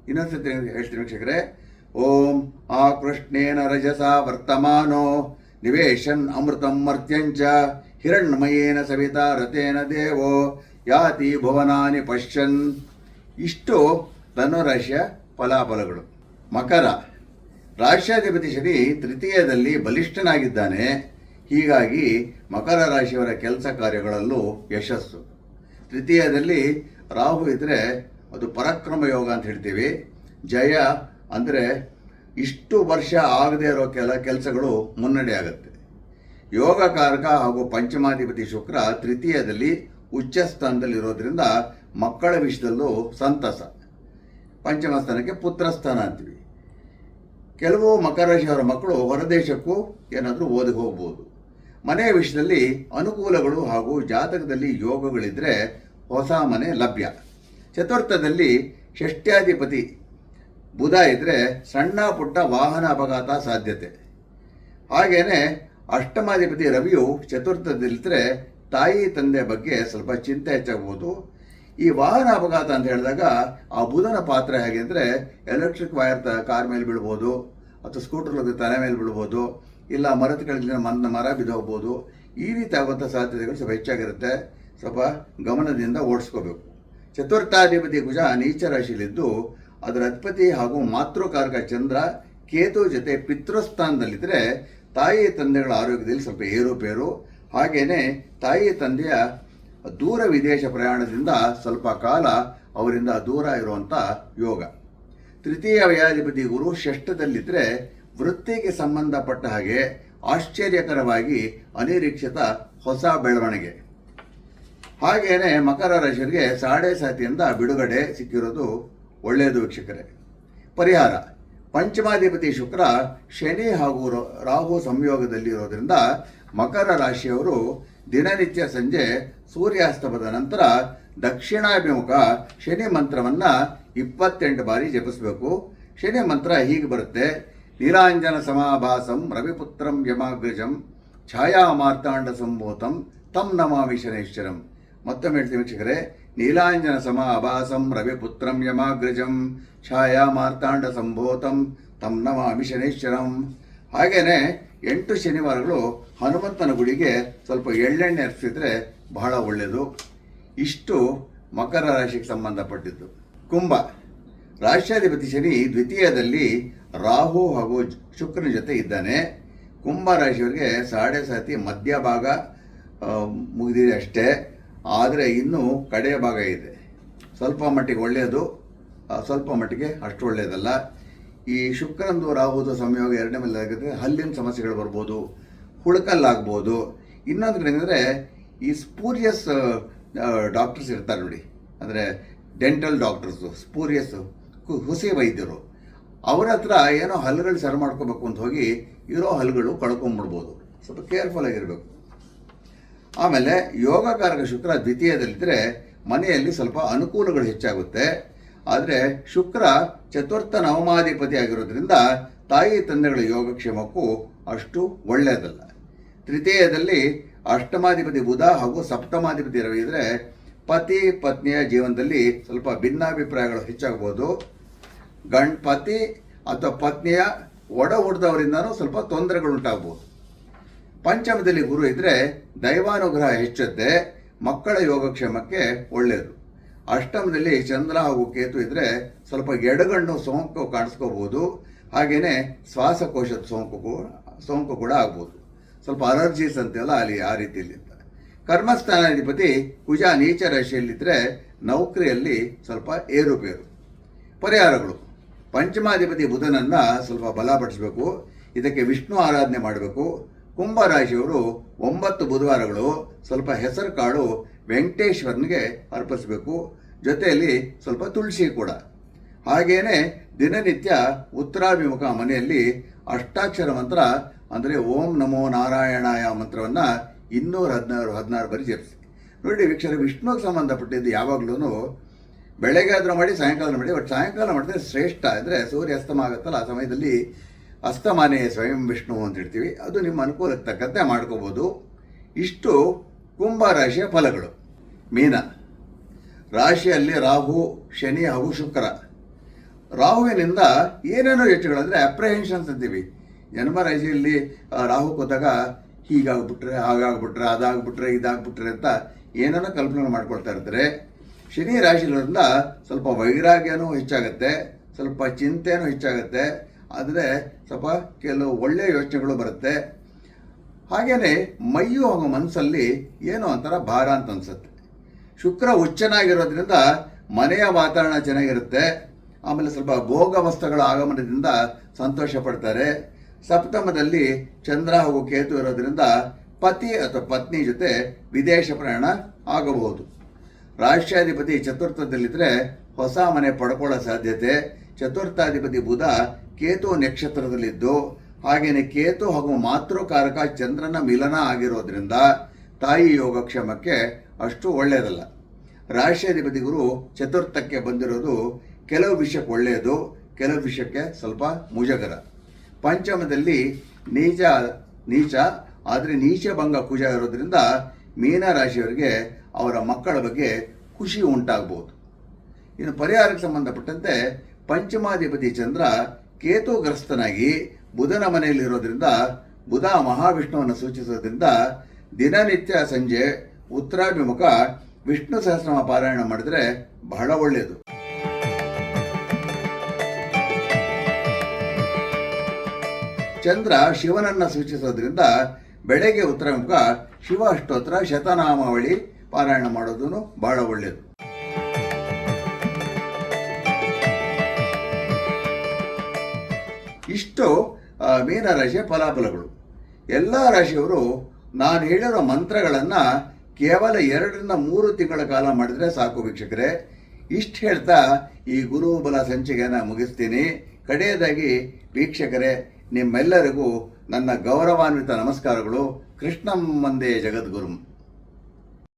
ಇನ್ನೊಂದ್ಸತಿ ಹೇಳ್ತೀನಿ ವೀಕ್ಷಕರೇ. ಓಂ ಆ ಕೃಷ್ಣೇನ ರಜಸ ವರ್ತಮಾನೋ ನಿವೇಶನ್ ಅಮೃತಂ ಮರ್ತ್ಯಂಚ ಹಿರಣ್ಮಯೇನ ಸವಿತಾ ರಥೇನ ದೇವೋ ಯಾತಿ ಭುವನಾನಿ ಪಶ್ಯನ್. ಇಷ್ಟು ಧನುರಾಶಿಯ ಫಲಾಫಲಗಳು. ಮಕರ ರಾಶ್ಯಾಧಿಪತಿ ಶನಿ ತೃತೀಯದಲ್ಲಿ ಬಲಿಷ್ಠನಾಗಿದ್ದಾನೆ. ಹೀಗಾಗಿ ಮಕರ ರಾಶಿಯವರ ಕೆಲಸ ಕಾರ್ಯಗಳಲ್ಲೂ ಯಶಸ್ಸು. ತೃತೀಯದಲ್ಲಿ ರಾಹು ಇದ್ದರೆ ಅದು ಪರಾಕ್ರಮ ಯೋಗ ಅಂತ ಹೇಳ್ತೀವಿ. ಜಯ ಅಂದರೆ ಇಷ್ಟು ವರ್ಷ ಆಗದೇ ಇರೋ ಕೆಲಸಗಳು ಮುನ್ನಡೆ ಆಗುತ್ತೆ. ಯೋಗಕಾರಕ ಹಾಗೂ ಪಂಚಮಾಧಿಪತಿ ಶುಕ್ರ ತೃತೀಯದಲ್ಲಿ ಉಚ್ಚ ಸ್ಥಾನದಲ್ಲಿರೋದ್ರಿಂದ ಮಕ್ಕಳ ವಿಷಯದಲ್ಲೂ ಸಂತಸ. ಪಂಚಮ ಸ್ಥಾನಕ್ಕೆ ಪುತ್ರಸ್ಥಾನ ಅಂತೀವಿ. ಕೆಲವು ಮಕರ ರಾಶಿಯವರ ಮಕ್ಕಳು ಹೊರದೇಶಕ್ಕೂ ಏನಾದರೂ ಓದಿ ಹೋಗ್ಬೋದು. ಮನೆಯ ವಿಷಯದಲ್ಲಿ ಅನುಕೂಲಗಳು ಹಾಗೂ ಜಾತಕದಲ್ಲಿ ಯೋಗಗಳಿದ್ದರೆ ಹೊಸ ಮನೆ ಲಭ್ಯ. ಚತುರ್ಥದಲ್ಲಿ ಷಷ್ಠ್ಯಾಧಿಪತಿ ಬುಧ ಇದ್ದರೆ ಸಣ್ಣ ಪುಟ್ಟ ವಾಹನ ಅಪಘಾತ ಸಾಧ್ಯತೆ. ಹಾಗೇನೆ ಅಷ್ಟಮಾಧಿಪತಿ ರವಿಯು ಚತುರ್ಥದಲ್ಲಿದ್ದರೆ ತಾಯಿ ತಂದೆ ಬಗ್ಗೆ ಸ್ವಲ್ಪ ಚಿಂತೆ ಹೆಚ್ಚಾಗ್ಬೋದು. ಈ ವಾಹನ ಅಪಘಾತ ಅಂತ ಹೇಳಿದಾಗ ಆ ಬುಧನ ಪಾತ್ರ ಹೇಗೆ ಅಂದರೆ ಎಲೆಕ್ಟ್ರಿಕ್ ವೈರ್ ಕಾರ್ ಮೇಲೆ ಬೀಳ್ಬೋದು, ಅಥವಾ ಸ್ಕೂಟರ್ ತಲೆ ಮೇಲೆ ಬೀಳ್ಬೋದು, ಇಲ್ಲ ಮರದ ಕೆಳಗಿನ ಮರ ಬಿದ್ದೋಗ್ಬೋದು. ಈ ರೀತಿ ಆಗುವಂಥ ಸಾಧ್ಯತೆಗಳು ಸ್ವಲ್ಪ ಹೆಚ್ಚಾಗಿರುತ್ತೆ. ಸ್ವಲ್ಪ ಗಮನದಿಂದ ಓಡಿಸ್ಕೋಬೇಕು. ಚತುರ್ಥಾಧಿಪತಿ ಕುಜ ನೀಚ ರಾಶಿಯಲ್ಲಿದ್ದು ಅದರ ಅಧಿಪತಿ ಹಾಗೂ ಮಾತೃಕಾರಕ ಚಂದ್ರ ಕೇತು ಜೊತೆ ಪಿತೃಸ್ಥಾನದಲ್ಲಿದ್ದರೆ ತಾಯಿ ತಂದೆಗಳ ಆರೋಗ್ಯದಲ್ಲಿ ಸ್ವಲ್ಪ ಏರುಪೇರು. ಹಾಗೆಯೇ ತಾಯಿ ತಂದೆಯ ದೂರ ವಿದೇಶ ಪ್ರಯಾಣದಿಂದ ಸ್ವಲ್ಪ ಕಾಲ ಅವರಿಂದ ದೂರ ಇರುವಂಥ ಯೋಗ. ತೃತೀಯ ವ್ಯಾಧಿಪತಿ ಗುರು ಷಷ್ಠದಲ್ಲಿದ್ದರೆ ವೃತ್ತಿಗೆ ಸಂಬಂಧಪಟ್ಟ ಹಾಗೆ ಆಶ್ಚರ್ಯಕರವಾಗಿ ಅನಿರೀಕ್ಷಿತ ಹೊಸ ಬೆಳವಣಿಗೆ. ಹಾಗೆಯೇ ಮಕರ ರಾಶಿಯವರಿಗೆ ಸಾಡೆ ಸಾತಿಯಿಂದ ಬಿಡುಗಡೆ ಸಿಕ್ಕಿರೋದು ಒಳ್ಳೆಯದು ವೀಕ್ಷಕರೇ. ಪರಿಹಾರ: ಪಂಚಮಾಧಿಪತಿ ಶುಕ್ರ ಶನಿ ಹಾಗೂ ರಾಹು ಸಂಯೋಗದಲ್ಲಿರೋದ್ರಿಂದ ಮಕರ ರಾಶಿಯವರು ದಿನನಿತ್ಯ ಸಂಜೆ ಸೂರ್ಯಾಸ್ತಮದ ನಂತರ ದಕ್ಷಿಣಾಭಿಮುಖ ಶನಿ ಮಂತ್ರವನ್ನು 28 ಬಾರಿ ಜಪಿಸಬೇಕು. ಶನಿ ಮಂತ್ರ ಹೀಗೆ ಬರುತ್ತೆ: ನೀಲಾಂಜನ ಸಮಾಭಾಸಂ ರವಿಪುತ್ರಂ ಯಮಾಗ್ರಜಂ ಛಾಯಾ ಮಾರ್ತಾಂಡ ಸಂಭೂತಂ ತಂ ನಮಾಮಿ ಶನೈಶ್ಚರಂ. ಮತ್ತೊಮ್ಮೆ ಹೇಳ್ತೀವಿ ವೀಕ್ಷಕರೇ. ನೀಲಾಂಜನ ಸಮಾಭಾಸಂ ರವಿಪುತ್ರಂ ಯಮಾಗ್ರಜಂ ಛಾಯಾ ಮಾರ್ತಾಂಡ ಸಂಭೂತಂ ತಂ ನಮಾಮಿ ಶನೈಶ್ಚರಂ. ಹಾಗೆಯೇ 8 ಶನಿವಾರಗಳು ಹನುಮಂತನ ಗುಡಿಗೆ ಸ್ವಲ್ಪ ಎಳ್ಳೆಣ್ಣೆ ಹರಿಸಿದ್ರೆ ಬಹಳ ಒಳ್ಳೆಯದು. ಇಷ್ಟು ಮಕರ ರಾಶಿಗೆ ಸಂಬಂಧಪಟ್ಟಿದ್ದು. ಕುಂಭ ರಾಶ್ಯಾಧಿಪತಿ ಶನಿ ದ್ವಿತೀಯದಲ್ಲಿ ರಾಹು ಹಾಗೂ ಶುಕ್ರನ ಜೊತೆ ಇದ್ದಾನೆ. ಕುಂಭ ರಾಶಿಯವರಿಗೆ ಸಾಡೆ ಸಾತಿ ಮಧ್ಯಭಾಗ ಮುಗಿದಿದೆ ಅಷ್ಟೇ. ಆದರೆ ಇನ್ನೂ ಕಡೆಯ ಭಾಗ ಇದೆ. ಸ್ವಲ್ಪ ಮಟ್ಟಿಗೆ ಒಳ್ಳೆಯದು, ಸ್ವಲ್ಪ ಮಟ್ಟಿಗೆ ಅಷ್ಟು ಒಳ್ಳೆಯದಲ್ಲ. ಈ ಶುಕ್ರಂದು ರಾಹುದು ಸಂಯೋಗ ಎರಡನೇ ಮೇಲೆ ಆಗಿದ್ರೆ ಹಲ್ಲಿನ ಸಮಸ್ಯೆಗಳು ಬರ್ಬೋದು, ಹುಳುಕಲ್ಲಾಗ್ಬೋದು. ಇನ್ನೊಂದು ಏನಂದರೆ ಈ ಸ್ಪೂರಿಯಸ್ ಡಾಕ್ಟರ್ಸ್ ಇರ್ತಾರೆ ನೋಡಿ, ಅಂದರೆ ಡೆಂಟಲ್ ಡಾಕ್ಟರ್ಸು, ಸ್ಪೂರಿಯಸ್ ಹುಸಿ ವೈದ್ಯರು, ಅವರ ಹತ್ರ ಏನೋ ಹಲ್ಲುಗಳು ಸರಿ ಮಾಡ್ಕೋಬೇಕು ಅಂತ ಹೋಗಿ ಇರೋ ಹಲ್ಲುಗಳು ಕಳ್ಕೊಂಬಿಡ್ಬೋದು. ಸ್ವಲ್ಪ ಕೇರ್ಫುಲ್ ಆಗಿರಬೇಕು. ಆಮೇಲೆ ಯೋಗಕಾರಕ ಶುಕ್ರ ದ್ವಿತೀಯದಲ್ಲಿದ್ದರೆ ಮನೆಯಲ್ಲಿ ಸ್ವಲ್ಪ ಅನುಕೂಲಗಳು ಹೆಚ್ಚಾಗುತ್ತೆ. ಆದರೆ ಶುಕ್ರ ಚತುರ್ಥ ನವಮಾಧಿಪತಿ ಆಗಿರೋದ್ರಿಂದ ತಾಯಿ ತಂದೆಗಳ ಯೋಗಕ್ಷೇಮಕ್ಕೂ ಅಷ್ಟು ಒಳ್ಳೆಯದಲ್ಲ. ತೃತೀಯದಲ್ಲಿ ಅಷ್ಟಮಾಧಿಪತಿ ಬುಧ ಹಾಗೂ ಸಪ್ತಮಾಧಿಪತಿ ರವಿ ಇದ್ದರೆ ಪತಿ ಪತ್ನಿಯ ಜೀವನದಲ್ಲಿ ಸ್ವಲ್ಪ ಭಿನ್ನಾಭಿಪ್ರಾಯಗಳು ಹೆಚ್ಚಾಗ್ಬೋದು. ಪತಿ ಅಥವಾ ಪತ್ನಿಯ ಒಡ ಹುಟ್ಟಿದವರಿಂದನೂ ಸ್ವಲ್ಪ ತೊಂದರೆಗಳು ಉಂಟಾಗ್ಬೋದು. ಪಂಚಮದಲ್ಲಿ ಗುರು ಇದ್ದರೆ ದೈವಾನುಗ್ರಹ ಹೆಚ್ಚುತ್ತೆ, ಮಕ್ಕಳ ಯೋಗಕ್ಷೇಮಕ್ಕೆ ಒಳ್ಳೆಯದು. ಅಷ್ಟಮದಲ್ಲಿ ಚಂದ್ರ ಹಾಗೂ ಕೇತು ಇದ್ದರೆ ಸ್ವಲ್ಪ ಎಡಗಣ್ಣು ಸೋಂಕು ಕಾಣಿಸ್ಕೋಬೋದು. ಹಾಗೆಯೇ ಶ್ವಾಸಕೋಶದ ಸೋಂಕು ಕೂಡ ಆಗ್ಬೋದು. ಸ್ವಲ್ಪ ಅಲರ್ಜೀಸ್ ಅಂತೆಲ್ಲ ಅಲ್ಲಿ ಆ ರೀತಿಯಲ್ಲಿ ಇರ್ತಾರೆ. ಕರ್ಮಸ್ಥಾನಾಧಿಪತಿ ಕುಜ ನೀಚ ರಾಶಿಯಲ್ಲಿದ್ದರೆ ನೌಕರಿಯಲ್ಲಿ ಸ್ವಲ್ಪ ಏರುಪೇರು. ಪರಿಹಾರಗಳು: ಪಂಚಮಾಧಿಪತಿ ಬುಧನನ್ನು ಸ್ವಲ್ಪ ಬಲಪಡಿಸಬೇಕು. ಇದಕ್ಕೆ ವಿಷ್ಣು ಆರಾಧನೆ ಮಾಡಬೇಕು. ಕುಂಭರಾಶಿಯವರು 9 ಬುಧವಾರಗಳು ಸ್ವಲ್ಪ ಹೆಸರು ಕಾಳು ವೆಂಕಟೇಶ್ವರನಿಗೆ ಅರ್ಪಿಸಬೇಕು. ಜೊತೆಯಲ್ಲಿ ಸ್ವಲ್ಪ ತುಳಸಿ ಕೂಡ. ಹಾಗೇನೆ ದಿನನಿತ್ಯ ಉತ್ತರಾಭಿಮುಖ ಮನೆಯಲ್ಲಿ ಅಷ್ಟಾಕ್ಷರ ಮಂತ್ರ ಅಂದರೆ ಓಂ ನಮೋ ನಾರಾಯಣಾಯ ಮಂತ್ರವನ್ನು 216 ಬಾರಿ ಜಪಿಸಿ. ನೋಡಿ ವೀಕ್ಷಕರೇ, ವಿಷ್ಣುಗೆ ಸಂಬಂಧಪಟ್ಟಿದ್ದು ಯಾವಾಗಲೂ ಬೆಳಗ್ಗೆ ಆದರೂ ಮಾಡಿ ಸಾಯಂಕಾಲ ಮಾಡಿ, ಬಟ್ ಸಾಯಂಕಾಲ ಮಾಡಿದ್ರೆ ಶ್ರೇಷ್ಠ. ಅಂದರೆ ಸೂರ್ಯ ಅಸ್ತಮ ಆಗುತ್ತಲ್ಲ, ಆ ಸಮಯದಲ್ಲಿ ಅಸ್ತಮಾನೇ ಸ್ವಯಂ ವಿಷ್ಣು ಅಂತ ಹೇಳ್ತೀವಿ. ಅದು ನಿಮ್ಮ ಅನುಕೂಲಕ್ಕೆ ತಕ್ಕಂತೆ ಮಾಡ್ಕೋಬೋದು. ಇಷ್ಟು ಕುಂಭರಾಶಿಯ ಫಲಗಳು. ಮೀನ ರಾಶಿಯಲ್ಲಿ ರಾಹು, ಶನಿ ಹಾಗೂ ಶುಕ್ರ. ರಾಹುವಿನಿಂದ ಏನೇನೋ ಯೋಚನೆಗಳಂದರೆ ಅಪ್ರಹೆನ್ಷನ್ಸ್ ಅಂತೀವಿ. ಜನ್ಮರಾಶಿಯಲ್ಲಿ ರಾಹು ಕೂತಾಗ ಹೀಗಾಗ್ಬಿಟ್ರೆ, ಹಾಗಾಗ್ಬಿಟ್ರೆ, ಅದಾಗ್ಬಿಟ್ರೆ, ಇದಾಗ್ಬಿಟ್ರೆ ಅಂತ ಏನೇನೋ ಕಲ್ಪನೆ ಮಾಡ್ಕೊಳ್ತಾ ಇರ್ತಾರೆ. ಶನಿ ರಾಶಿಗಳಿಂದ ಸ್ವಲ್ಪ ವೈರಾಗ್ಯನೂ ಹೆಚ್ಚಾಗುತ್ತೆ, ಸ್ವಲ್ಪ ಚಿಂತೆನೂ ಹೆಚ್ಚಾಗುತ್ತೆ. ಆದರೆ ಸ್ವಲ್ಪ ಕೆಲವು ಒಳ್ಳೆಯ ಯೋಚನೆಗಳು ಬರುತ್ತೆ. ಹಾಗೆಯೇ ಮೈಯು ಹಾಗೂ ಮನಸ್ಸಲ್ಲಿ ಏನೋ ಒಂಥರ ಭಾರ ಅಂತ ಅನಿಸುತ್ತೆ. ಶುಕ್ರ ಉಚ್ಚನಾಗಿರೋದ್ರಿಂದ ಮನೆಯ ವಾತಾವರಣ ಚೆನ್ನಾಗಿರುತ್ತೆ. ಆಮೇಲೆ ಸ್ವಲ್ಪ ಭೋಗ ವಸ್ತುಗಳ ಆಗಮನದಿಂದ ಸಂತೋಷ ಪಡ್ತಾರೆ. ಸಪ್ತಮದಲ್ಲಿ ಚಂದ್ರ ಹಾಗೂ ಕೇತು ಇರೋದ್ರಿಂದ ಪತಿ ಅಥವಾ ಪತ್ನಿ ಜೊತೆ ವಿದೇಶ ಪ್ರಯಾಣ ಆಗಬಹುದು. ರಾಷ್ಟ್ರಾಧಿಪತಿ ಚತುರ್ಥದಲ್ಲಿದ್ದರೆ ಹೊಸ ಮನೆ ಪಡ್ಕೊಳ್ಳೋ ಸಾಧ್ಯತೆ. ಚತುರ್ಥಾಧಿಪತಿ ಬುಧ ಕೇತು ನಕ್ಷತ್ರದಲ್ಲಿದ್ದು, ಹಾಗೆಯೇ ಕೇತು ಹಾಗೂ ಮಾತೃಕಾರಕ ಚಂದ್ರನ ಮಿಲನ ಆಗಿರೋದ್ರಿಂದ ತಾಯಿ ಯೋಗಕ್ಷೇಮಕ್ಕೆ ಅಷ್ಟು ಒಳ್ಳೆಯದಲ್ಲ. ರಾಷ್ಟ್ರಾಧಿಪತಿ ಗುರು ಚತುರ್ಥಕ್ಕೆ ಬಂದಿರೋದು ಕೆಲವು ವಿಷಯಕ್ಕೆ ಒಳ್ಳೆಯದು, ಕೆಲವು ವಿಷಯಕ್ಕೆ ಸ್ವಲ್ಪ ಮುಜುಗರ. ಪಂಚಮದಲ್ಲಿ ನೀಚ ಆದರೆ ನೀಚಭಂಗ ಕುಜ ಇರೋದ್ರಿಂದ ಮೀನರಾಶಿಯವರಿಗೆ ಅವರ ಮಕ್ಕಳ ಬಗ್ಗೆ ಖುಷಿ ಉಂಟಾಗಬಹುದು. ಇನ್ನು ಪರಿಹಾರಕ್ಕೆ ಸಂಬಂಧಪಟ್ಟಂತೆ ಪಂಚಮಾಧಿಪತಿ ಚಂದ್ರ ಕೇತುಗ್ರಸ್ತನಾಗಿ ಬುಧನ ಮನೆಯಲ್ಲಿರೋದ್ರಿಂದ, ಬುಧ ಮಹಾವಿಷ್ಣುವನ್ನು ಸೂಚಿಸೋದ್ರಿಂದ ದಿನನಿತ್ಯ ಸಂಜೆ ಉತ್ತರಾಭಿಮುಖ ವಿಷ್ಣು ಸಹಸ್ರನಾಮ ಪಾರಾಯಣ ಮಾಡಿದರೆ ಬಹಳ ಒಳ್ಳೆಯದು. ಚಂದ್ರ ಶಿವನನ್ನು ಸೂಚಿಸೋದ್ರಿಂದ ಬೆಳಗ್ಗೆ ಉತ್ತರಾಭಿಮುಖ ಶಿವ ಅಷ್ಟೋತ್ತರ ಶತನಾಮಾವಳಿ ಪಾರಾಯಣ ಮಾಡೋದು ಬಹಳ ಒಳ್ಳೆಯದು. ಇಷ್ಟು ಮೀನರಾಶಿಯ ಫಲಾಫಲಗಳು. ಎಲ್ಲ ರಾಶಿಯವರು ನಾನು ಹೇಳಿರೋ ಮಂತ್ರಗಳನ್ನು ಕೇವಲ 2 ರಿಂದ 3 ತಿಂಗಳ ಕಾಲ ಮಾಡಿದರೆ ಸಾಕು ವೀಕ್ಷಕರೇ. ಇಷ್ಟು ಹೇಳ್ತಾ ಈ ಗುರುಬಲ ಸಂಚಿಕೆಯನ್ನು ಮುಗಿಸ್ತೀನಿ. ಕಡೆಯದಾಗಿ ವೀಕ್ಷಕರೇ, ನಿಮ್ಮೆಲ್ಲರಿಗೂ ನನ್ನ ಗೌರವಾನ್ವಿತ ನಮಸ್ಕಾರಗಳು. ಕೃಷ್ಣಂ ವಂದೇ ಜಗದ್ಗುರುಂ.